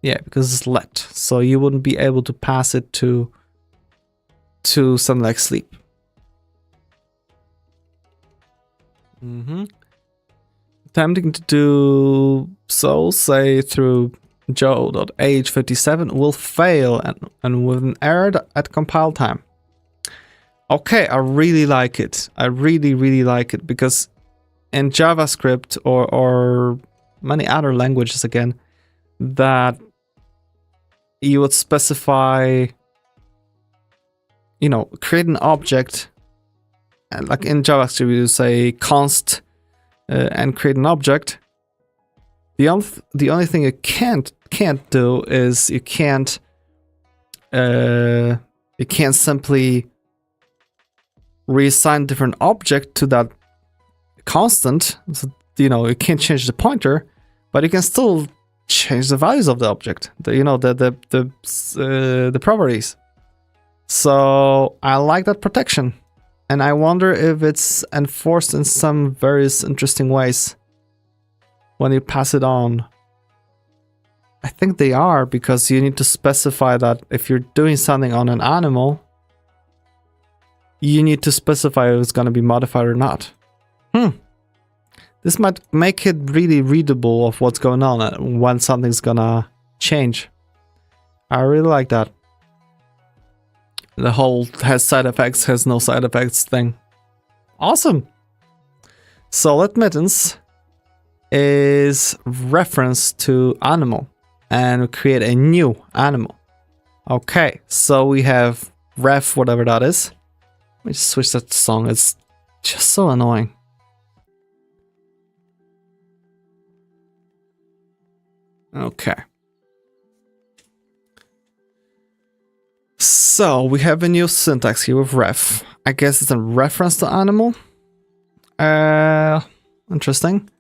Yeah, because it's let, so you wouldn't be able to pass it to something like sleep. Attempting to do so, say through Joe.age57 will fail and with an error at compile time. Okay, I really like it. I really like it, because in JavaScript or many other languages again, that you would specify, create an object, and like in JavaScript you say const and create an object. The only thing you can't do is you can't simply reassign different object to that constant. So, you can't change the pointer, but you can still change the values of the object, the properties. So I like that protection, and I wonder if it's enforced in some various interesting ways when you pass it on. I think they are, because you need to specify that if you're doing something on an animal, you need to specify if it's going to be modified or not. This might make it really readable of what's going on and when something's gonna change. I really like that. The whole has side effects, has no side effects thing. Awesome. So let mittens is reference to animal, and we create a new animal. Okay, so we have ref, whatever that is. Let me just switch that to song. It's Just so annoying. Okay. So we have a new syntax here with ref. I guess it's a reference to animal. Interesting.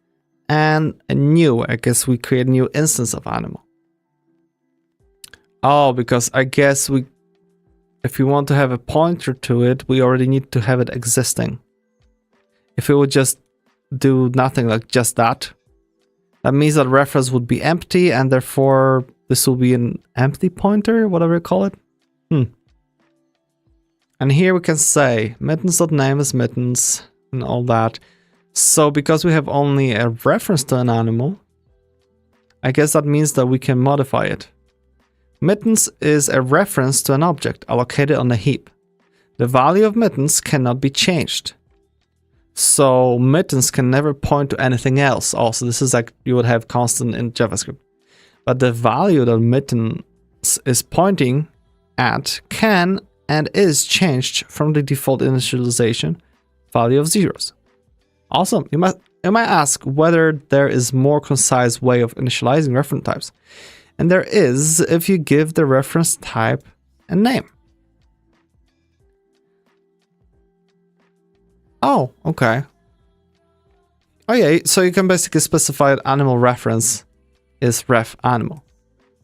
And a new, I guess we create a new instance of animal. Oh, because I guess if we want to have a pointer to it, we already need to have it existing. If we would just do nothing like just that, that means that reference would be empty, and therefore this will be an empty pointer, whatever you call it. And here we can say mittens.name is mittens and all that. So because we have only a reference to an animal, I guess that means that we can modify it. Mittens is a reference to an object allocated on a heap. The value of mittens cannot be changed. So mittens can never point to anything else. Also, this is like you would have constant in JavaScript. But the value that mittens is pointing at can and is changed from the default initialization value of zeros. Awesome. You might ask whether there is more concise way of initializing reference types. And there is if you give the reference type a name. Oh, okay. Oh yeah, so you can basically specify that animal reference is ref animal.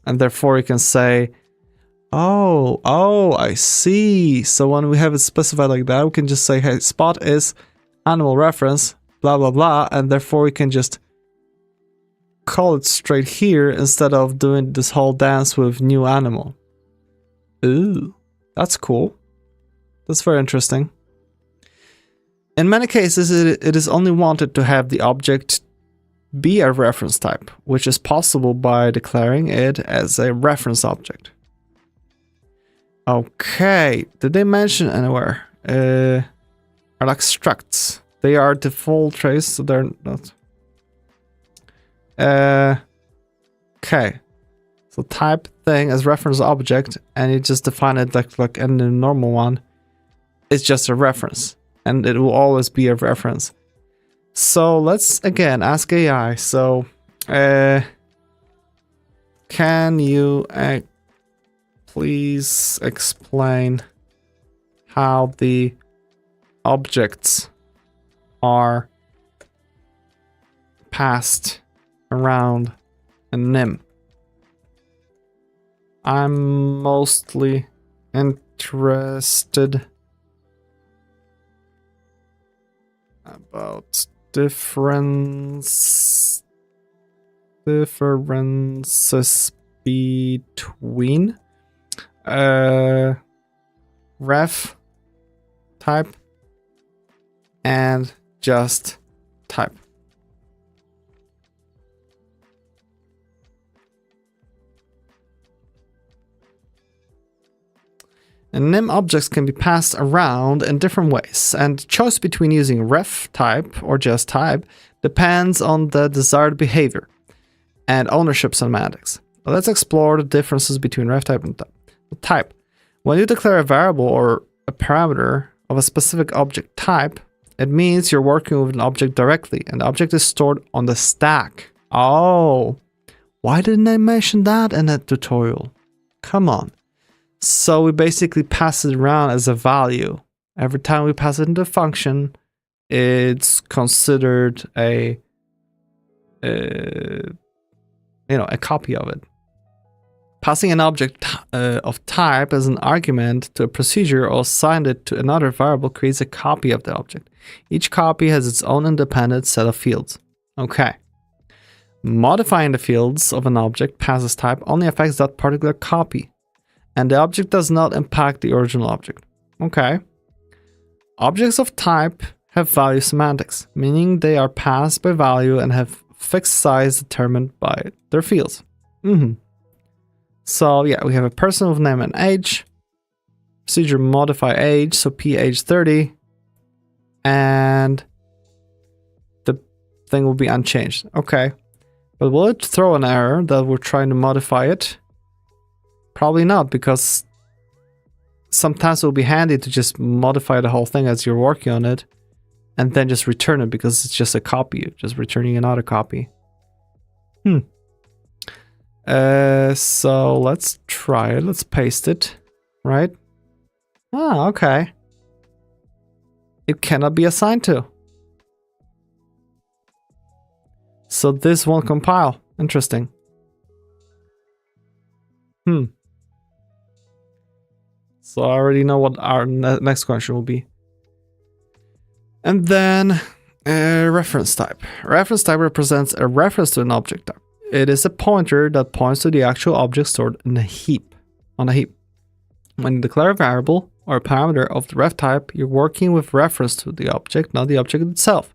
And therefore you can say, oh, I see. So when we have it specified like that, we can just say, hey, spot is animal reference, blah, blah, blah. And therefore we can just call it straight here instead of doing this whole dance with new animal. Ooh, that's cool. That's very interesting. In many cases, it is only wanted to have the object be a reference type, which is possible by declaring it as a reference object. Okay, did they mention anywhere? Are like structs. They are default trace, so they're not. Okay, so type thing as reference object, and you just define it like in the normal one. It's just a reference, and it will always be a reference. So let's again ask AI. So, can you please explain how the objects are passed around a nim? I'm mostly interested about differences between ref type and just type. And nim objects can be passed around in different ways, and choice between using ref type or just type depends on the desired behavior and ownership semantics. Let's explore the differences between ref type and type. When you declare a variable or a parameter of a specific object type, it means you're working with an object directly, and the object is stored on the stack. Oh, why didn't I mention that in that tutorial? Come on. So we basically pass it around as a value. Every time we pass it into a function, it's considered a copy of it. Passing an object of type as an argument to a procedure or assign it to another variable creates a copy of the object. Each copy has its own independent set of fields. Okay. Modifying the fields of an object passes type only affects that particular copy, and the object does not impact the original object. Okay. Objects of type have value semantics, meaning they are passed by value and have fixed size determined by their fields. So yeah, we have a person with name and age. Procedure modify age, so p age 30, and the thing will be unchanged. Okay, but will it throw an error that we're trying to modify it? Probably not, because sometimes it will be handy to just modify the whole thing as you're working on it and then just return it because it's just a copy, just returning another copy. So let's try it. Let's paste it, right? Ah, okay. It cannot be assigned to. So this won't compile. Interesting. So I already know what our next question will be. And then reference type. Reference type represents a reference to an object type. It is a pointer that points to the actual object stored in a heap. On a heap. When you declare a variable or a parameter of the ref type, you're working with reference to the object, not the object itself.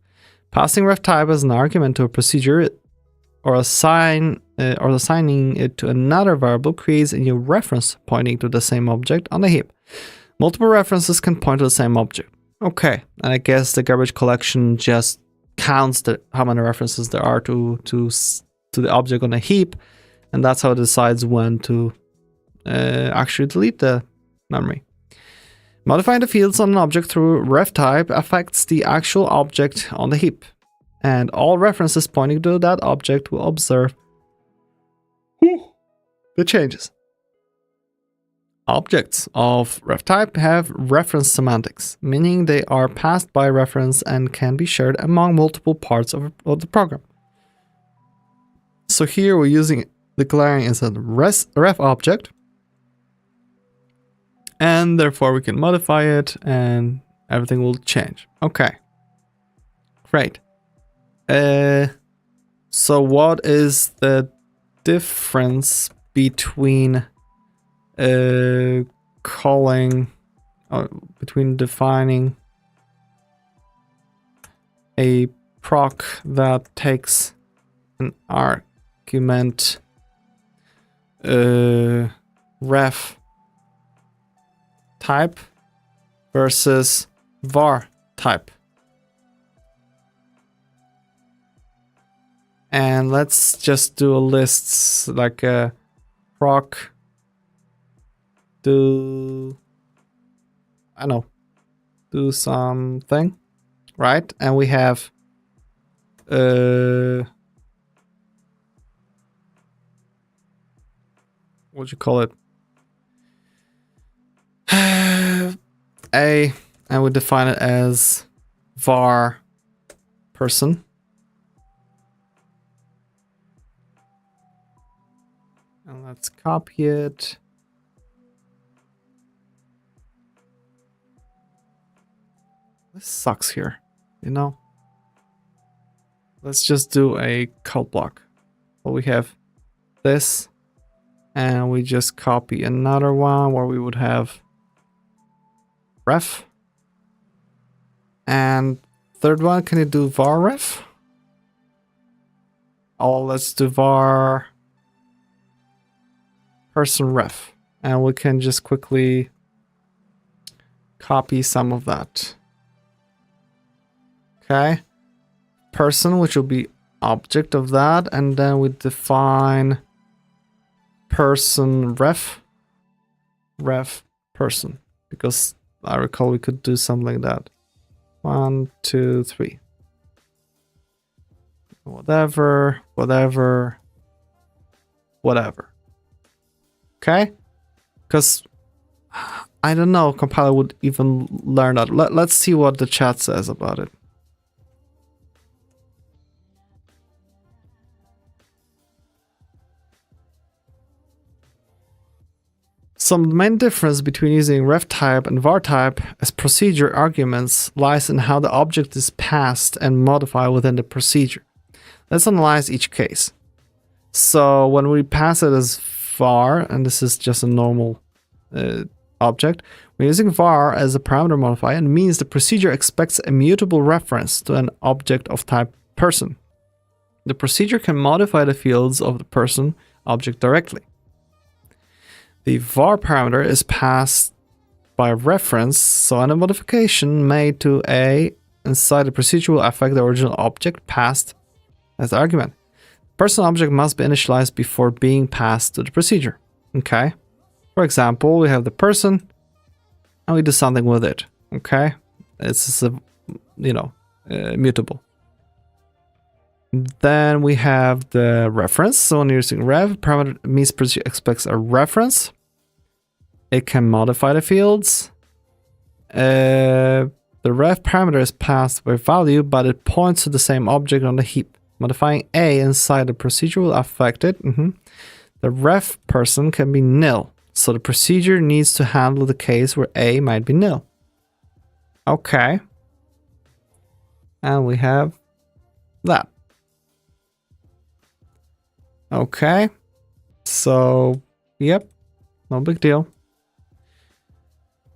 Passing ref type as an argument to a procedure or assigning it to another variable creates a new reference pointing to the same object on the heap. Multiple references can point to the same object. Okay, and I guess the garbage collection just counts how many references there are to the object on a heap, and that's how it decides when to actually delete the memory. Modifying the fields on an object through ref type affects the actual object on the heap, and all references pointing to that object will observe the changes. Objects of ref type have reference semantics, meaning they are passed by reference and can be shared among multiple parts of the program. So here we're using declaring as a ref object, and therefore we can modify it and everything will change. Okay, great. So what is the difference between between defining a proc that takes an argument ref type versus var type? And let's just do a list like a proc do something, right? And we have what you call it, a, and we define it as var person, and let's copy it. This sucks here, you know. Let's just do a code block. So we have this, and we just copy another one where we would have ref. And third one, can you do var ref? Oh, let's do var person ref. And we can just quickly copy some of that. Okay, person, which will be object of that, and then we define person ref person, because I recall we could do something like that. 1, 2, 3. Whatever. Okay, because I don't know, compiler would even learn that. Let's see what the chat says about it. Some main difference between using ref type and var type as procedure arguments lies in how the object is passed and modified within the procedure. Let's analyze each case. So when we pass it as var, and this is just a normal object, we're using var as a parameter modifier, and means the procedure expects a mutable reference to an object of type person. The procedure can modify the fields of the person object directly. The var parameter is passed by reference, so any modification made to a inside the procedure will affect the original object passed as the argument. Person object must be initialized before being passed to the procedure. Okay. For example, we have the person and we do something with it. Okay. This is a, mutable. Then we have the reference. So when you're using rev, parameter means procedure expects a reference. It can modify the fields. The ref parameter is passed by value, but it points to the same object on the heap. Modifying A inside the procedure will affect it. The ref person can be nil, so the procedure needs to handle the case where A might be nil. Okay. And we have that. Okay. So, yep. No big deal.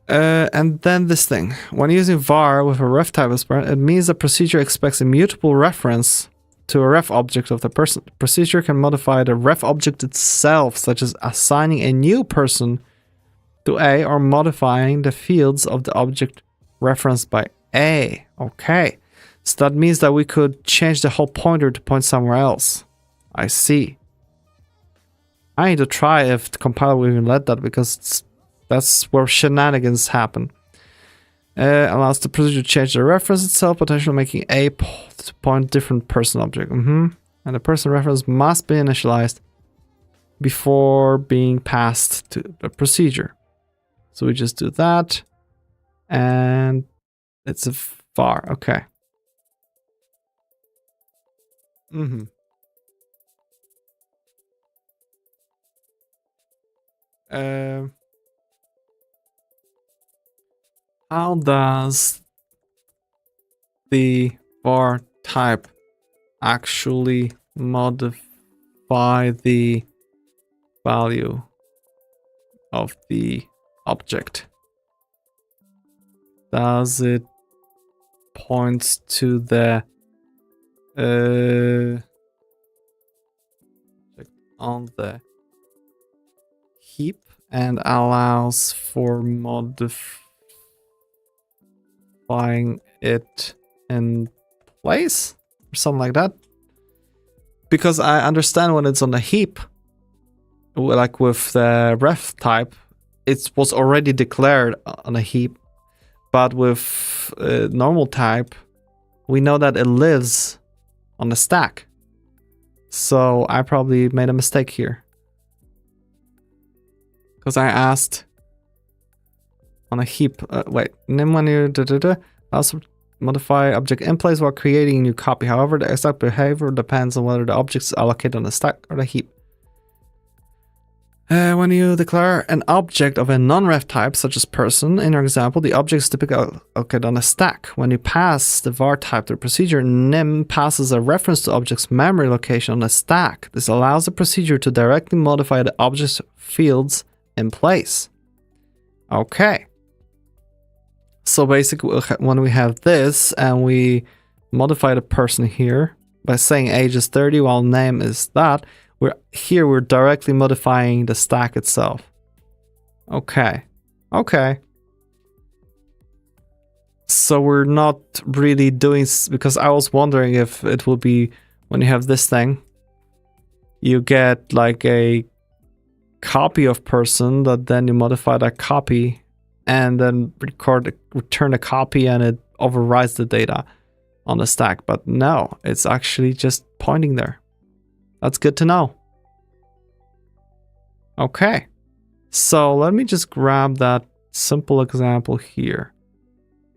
And then this thing. When using var with a ref type expression, it means the procedure expects a mutable reference to a ref object of the person. The procedure can modify the ref object itself, such as assigning a new person to A or modifying the fields of the object referenced by A. Okay. So that means that we could change the whole pointer to point somewhere else. I see. I need to try if the compiler will even let that, because that's where shenanigans happen. Allows the procedure to change the reference itself, potentially making A to point different person object. And the person reference must be initialized before being passed to the procedure. So we just do that, and it's a var. Okay. How does the var type actually modify the value of the object? Does it point to the on the heap and allows for modifying it in place or something like that? Because I understand when it's on a heap, like with the ref type, it was already declared on a heap, but with normal type, we know that it lives on the stack. So I probably made a mistake here, because I asked on a heap. Wait, name when you also modify object in place while creating a new copy. However, the exact behavior depends on whether the object is allocated on the stack or the heap. When you declare an object of a non-ref type, such as person, in your example, the object is typically allocated on a stack. When you pass the var type to the procedure, nim passes a reference to object's memory location on a stack. This allows the procedure to directly modify the object's fields in place. Okay. So basically, when we have this and we modify the person here by saying age is 30 while name is that, we're directly modifying the stack itself. Okay. So we're not really doing, because I was wondering if it will be when you have this thing, you get like a copy of person that then you modify that copy and then return a copy and it overrides the data on the stack. But no, it's actually just pointing there. That's good to know. Okay. So let me just grab that simple example here.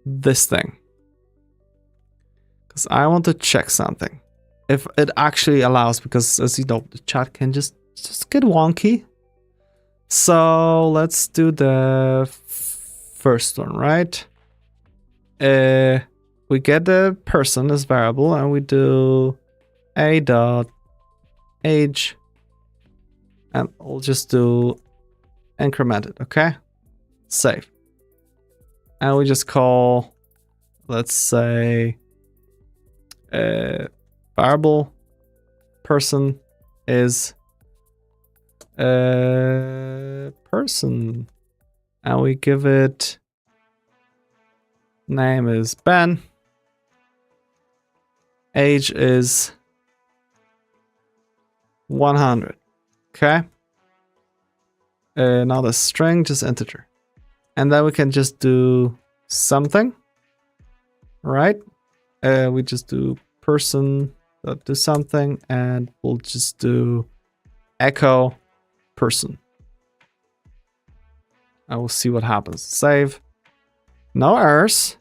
This thing. Because I want to check something. If it actually allows, because as you know, the chat can just get wonky. So let's do the first one, right? We get the person as variable and we do a dot age, and we'll just do increment it. Okay, save, and we just call, let's say, variable person is person, and we give it name is Ben, age is 100. Okay. Now the string, just integer. And then we can just do something, right? We just do person do something, and we'll just do echo person. I will see what happens. Save. No errors.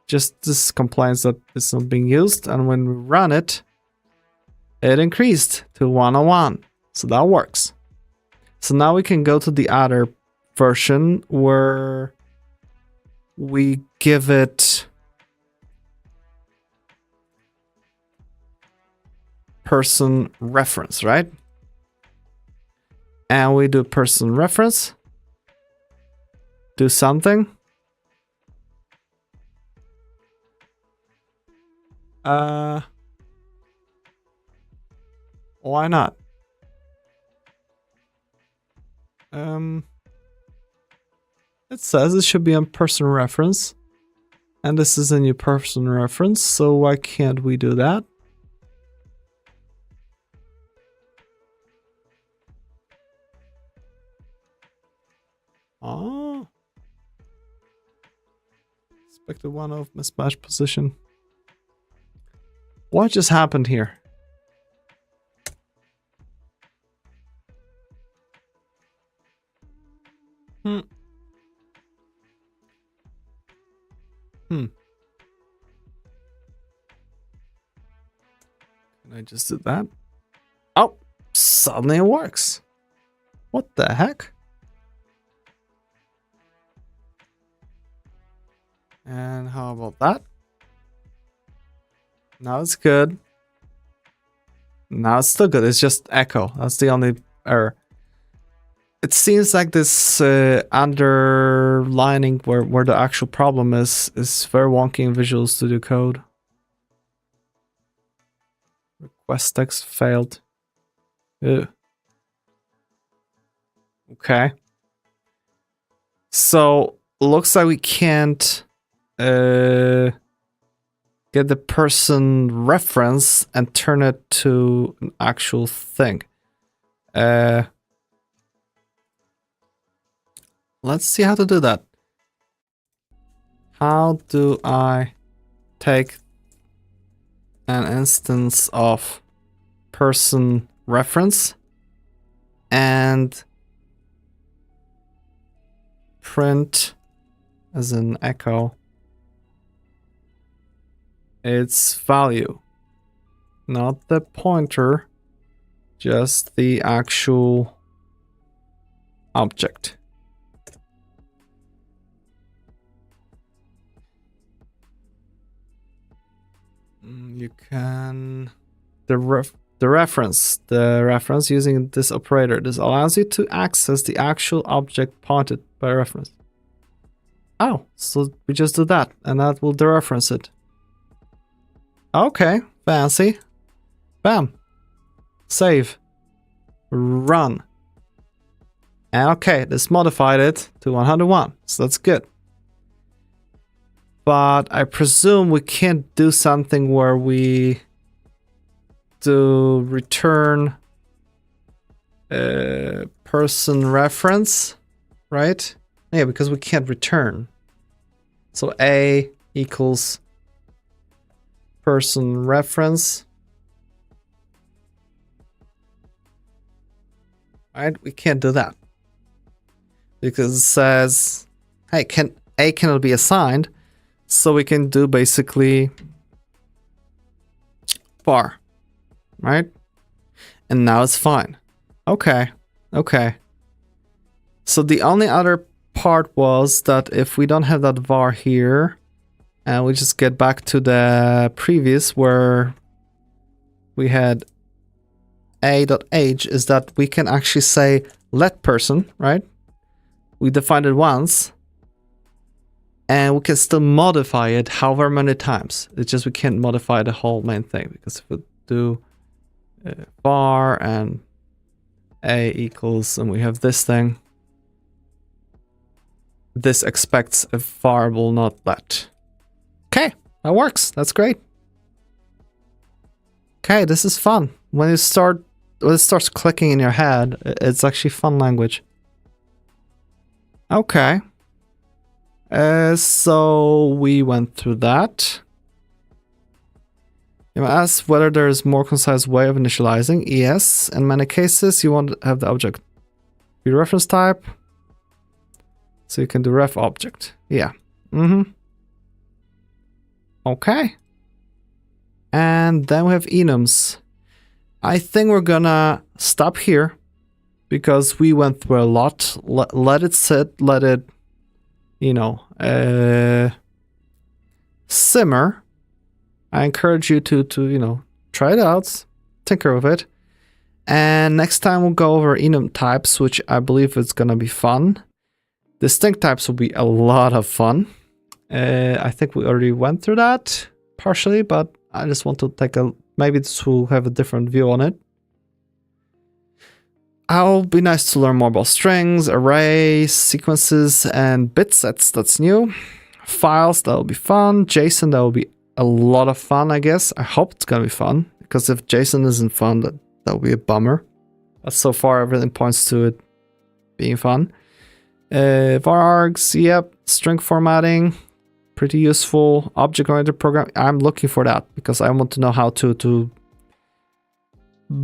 Just this complains that it's not being used, and when we run it, it increased to 101. So that works. So now we can go to the other version where we give it person reference, right? And we do person reference. Do something. Why not? It says it should be on person reference, and this is a new person reference, so why can't we do that? Oh. Expected one of mismatch position. What just happened here? Can I just do that? Oh, suddenly it works. What the heck? And how about that? Now it's good. Now it's still good. It's just echo. That's the only error. It seems like this underlining where the actual problem is very wonky in Visual Studio Code. Request text failed. Ew. Okay. So looks like we can't get the person reference and turn it to an actual thing. Let's see how to do that. How do I take an instance of person reference and print as an echo its value? Not the pointer, just the actual object. You can the reference using this operator. This allows you to access the actual object pointed by reference. Oh, so we just do that, and that will dereference it. Okay, fancy. Bam. Save. Run. And okay, this modified it to 101, so that's good. But I presume we can't do something where we do return person reference, right? Yeah, because we can't return. So A equals person reference. Right? We can't do that. Because it says, hey, A cannot be assigned. So we can do basically var, right? And now it's fine. Okay, okay. So the only other part was that if we don't have that var here, and we just get back to the previous where we had a.age, is that we can actually say let person, right? We defined it once. And we can still modify it however many times. It's just we can't modify the whole main thing, because if we do var and a equals, and we have this thing, this expects a variable, not let. Okay, that works. That's great. Okay, this is fun. When it starts clicking in your head, it's actually fun language. Okay. So we went through that. You may ask whether there is more concise way of initializing. Yes, in many cases you want to have the object be reference type, so you can do ref object. Yeah. Okay. And then we have enums. I think we're gonna stop here because we went through a lot. Let it sit, let it, you know, simmer. I encourage you to you know, try it out, tinker with it. And next time we'll go over enum types, which I believe is gonna be fun. Distinct types will be a lot of fun. I think we already went through that partially, but I just want to take a, maybe this will have a different view on it. It'll be nice to learn more about strings, arrays, sequences, and bit sets. That's new. Files, that'll be fun. JSON, that will be a lot of fun, I guess. I hope it's gonna be fun, because if JSON isn't fun, that will be a bummer. But so far, everything points to it being fun. Varargs, yep. String formatting, pretty useful. Object-oriented programming, I'm looking for that because I want to know how to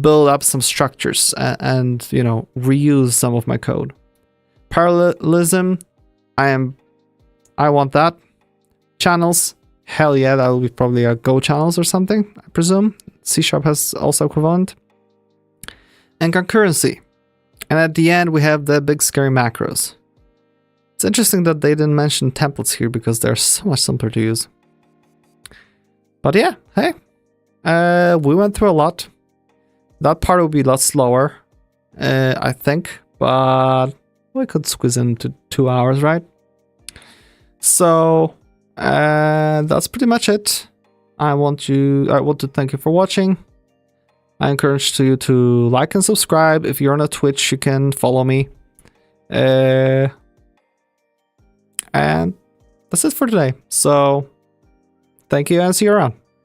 build up some structures and you know, reuse some of my code. Parallelism, I want that. Channels, hell yeah, that will be probably a Go channels or something, I presume. C# has also equivalent. And concurrency. And at the end we have the big scary macros. It's interesting that they didn't mention templates here because they're so much simpler to use. But yeah, hey, we went through a lot. That part will be a lot slower, I think, but we could squeeze into 2 hours, right? So that's pretty much it. I want to thank you for watching. I encourage you to like and subscribe. If you're on a Twitch, you can follow me. And that's it for today. So thank you and see you around.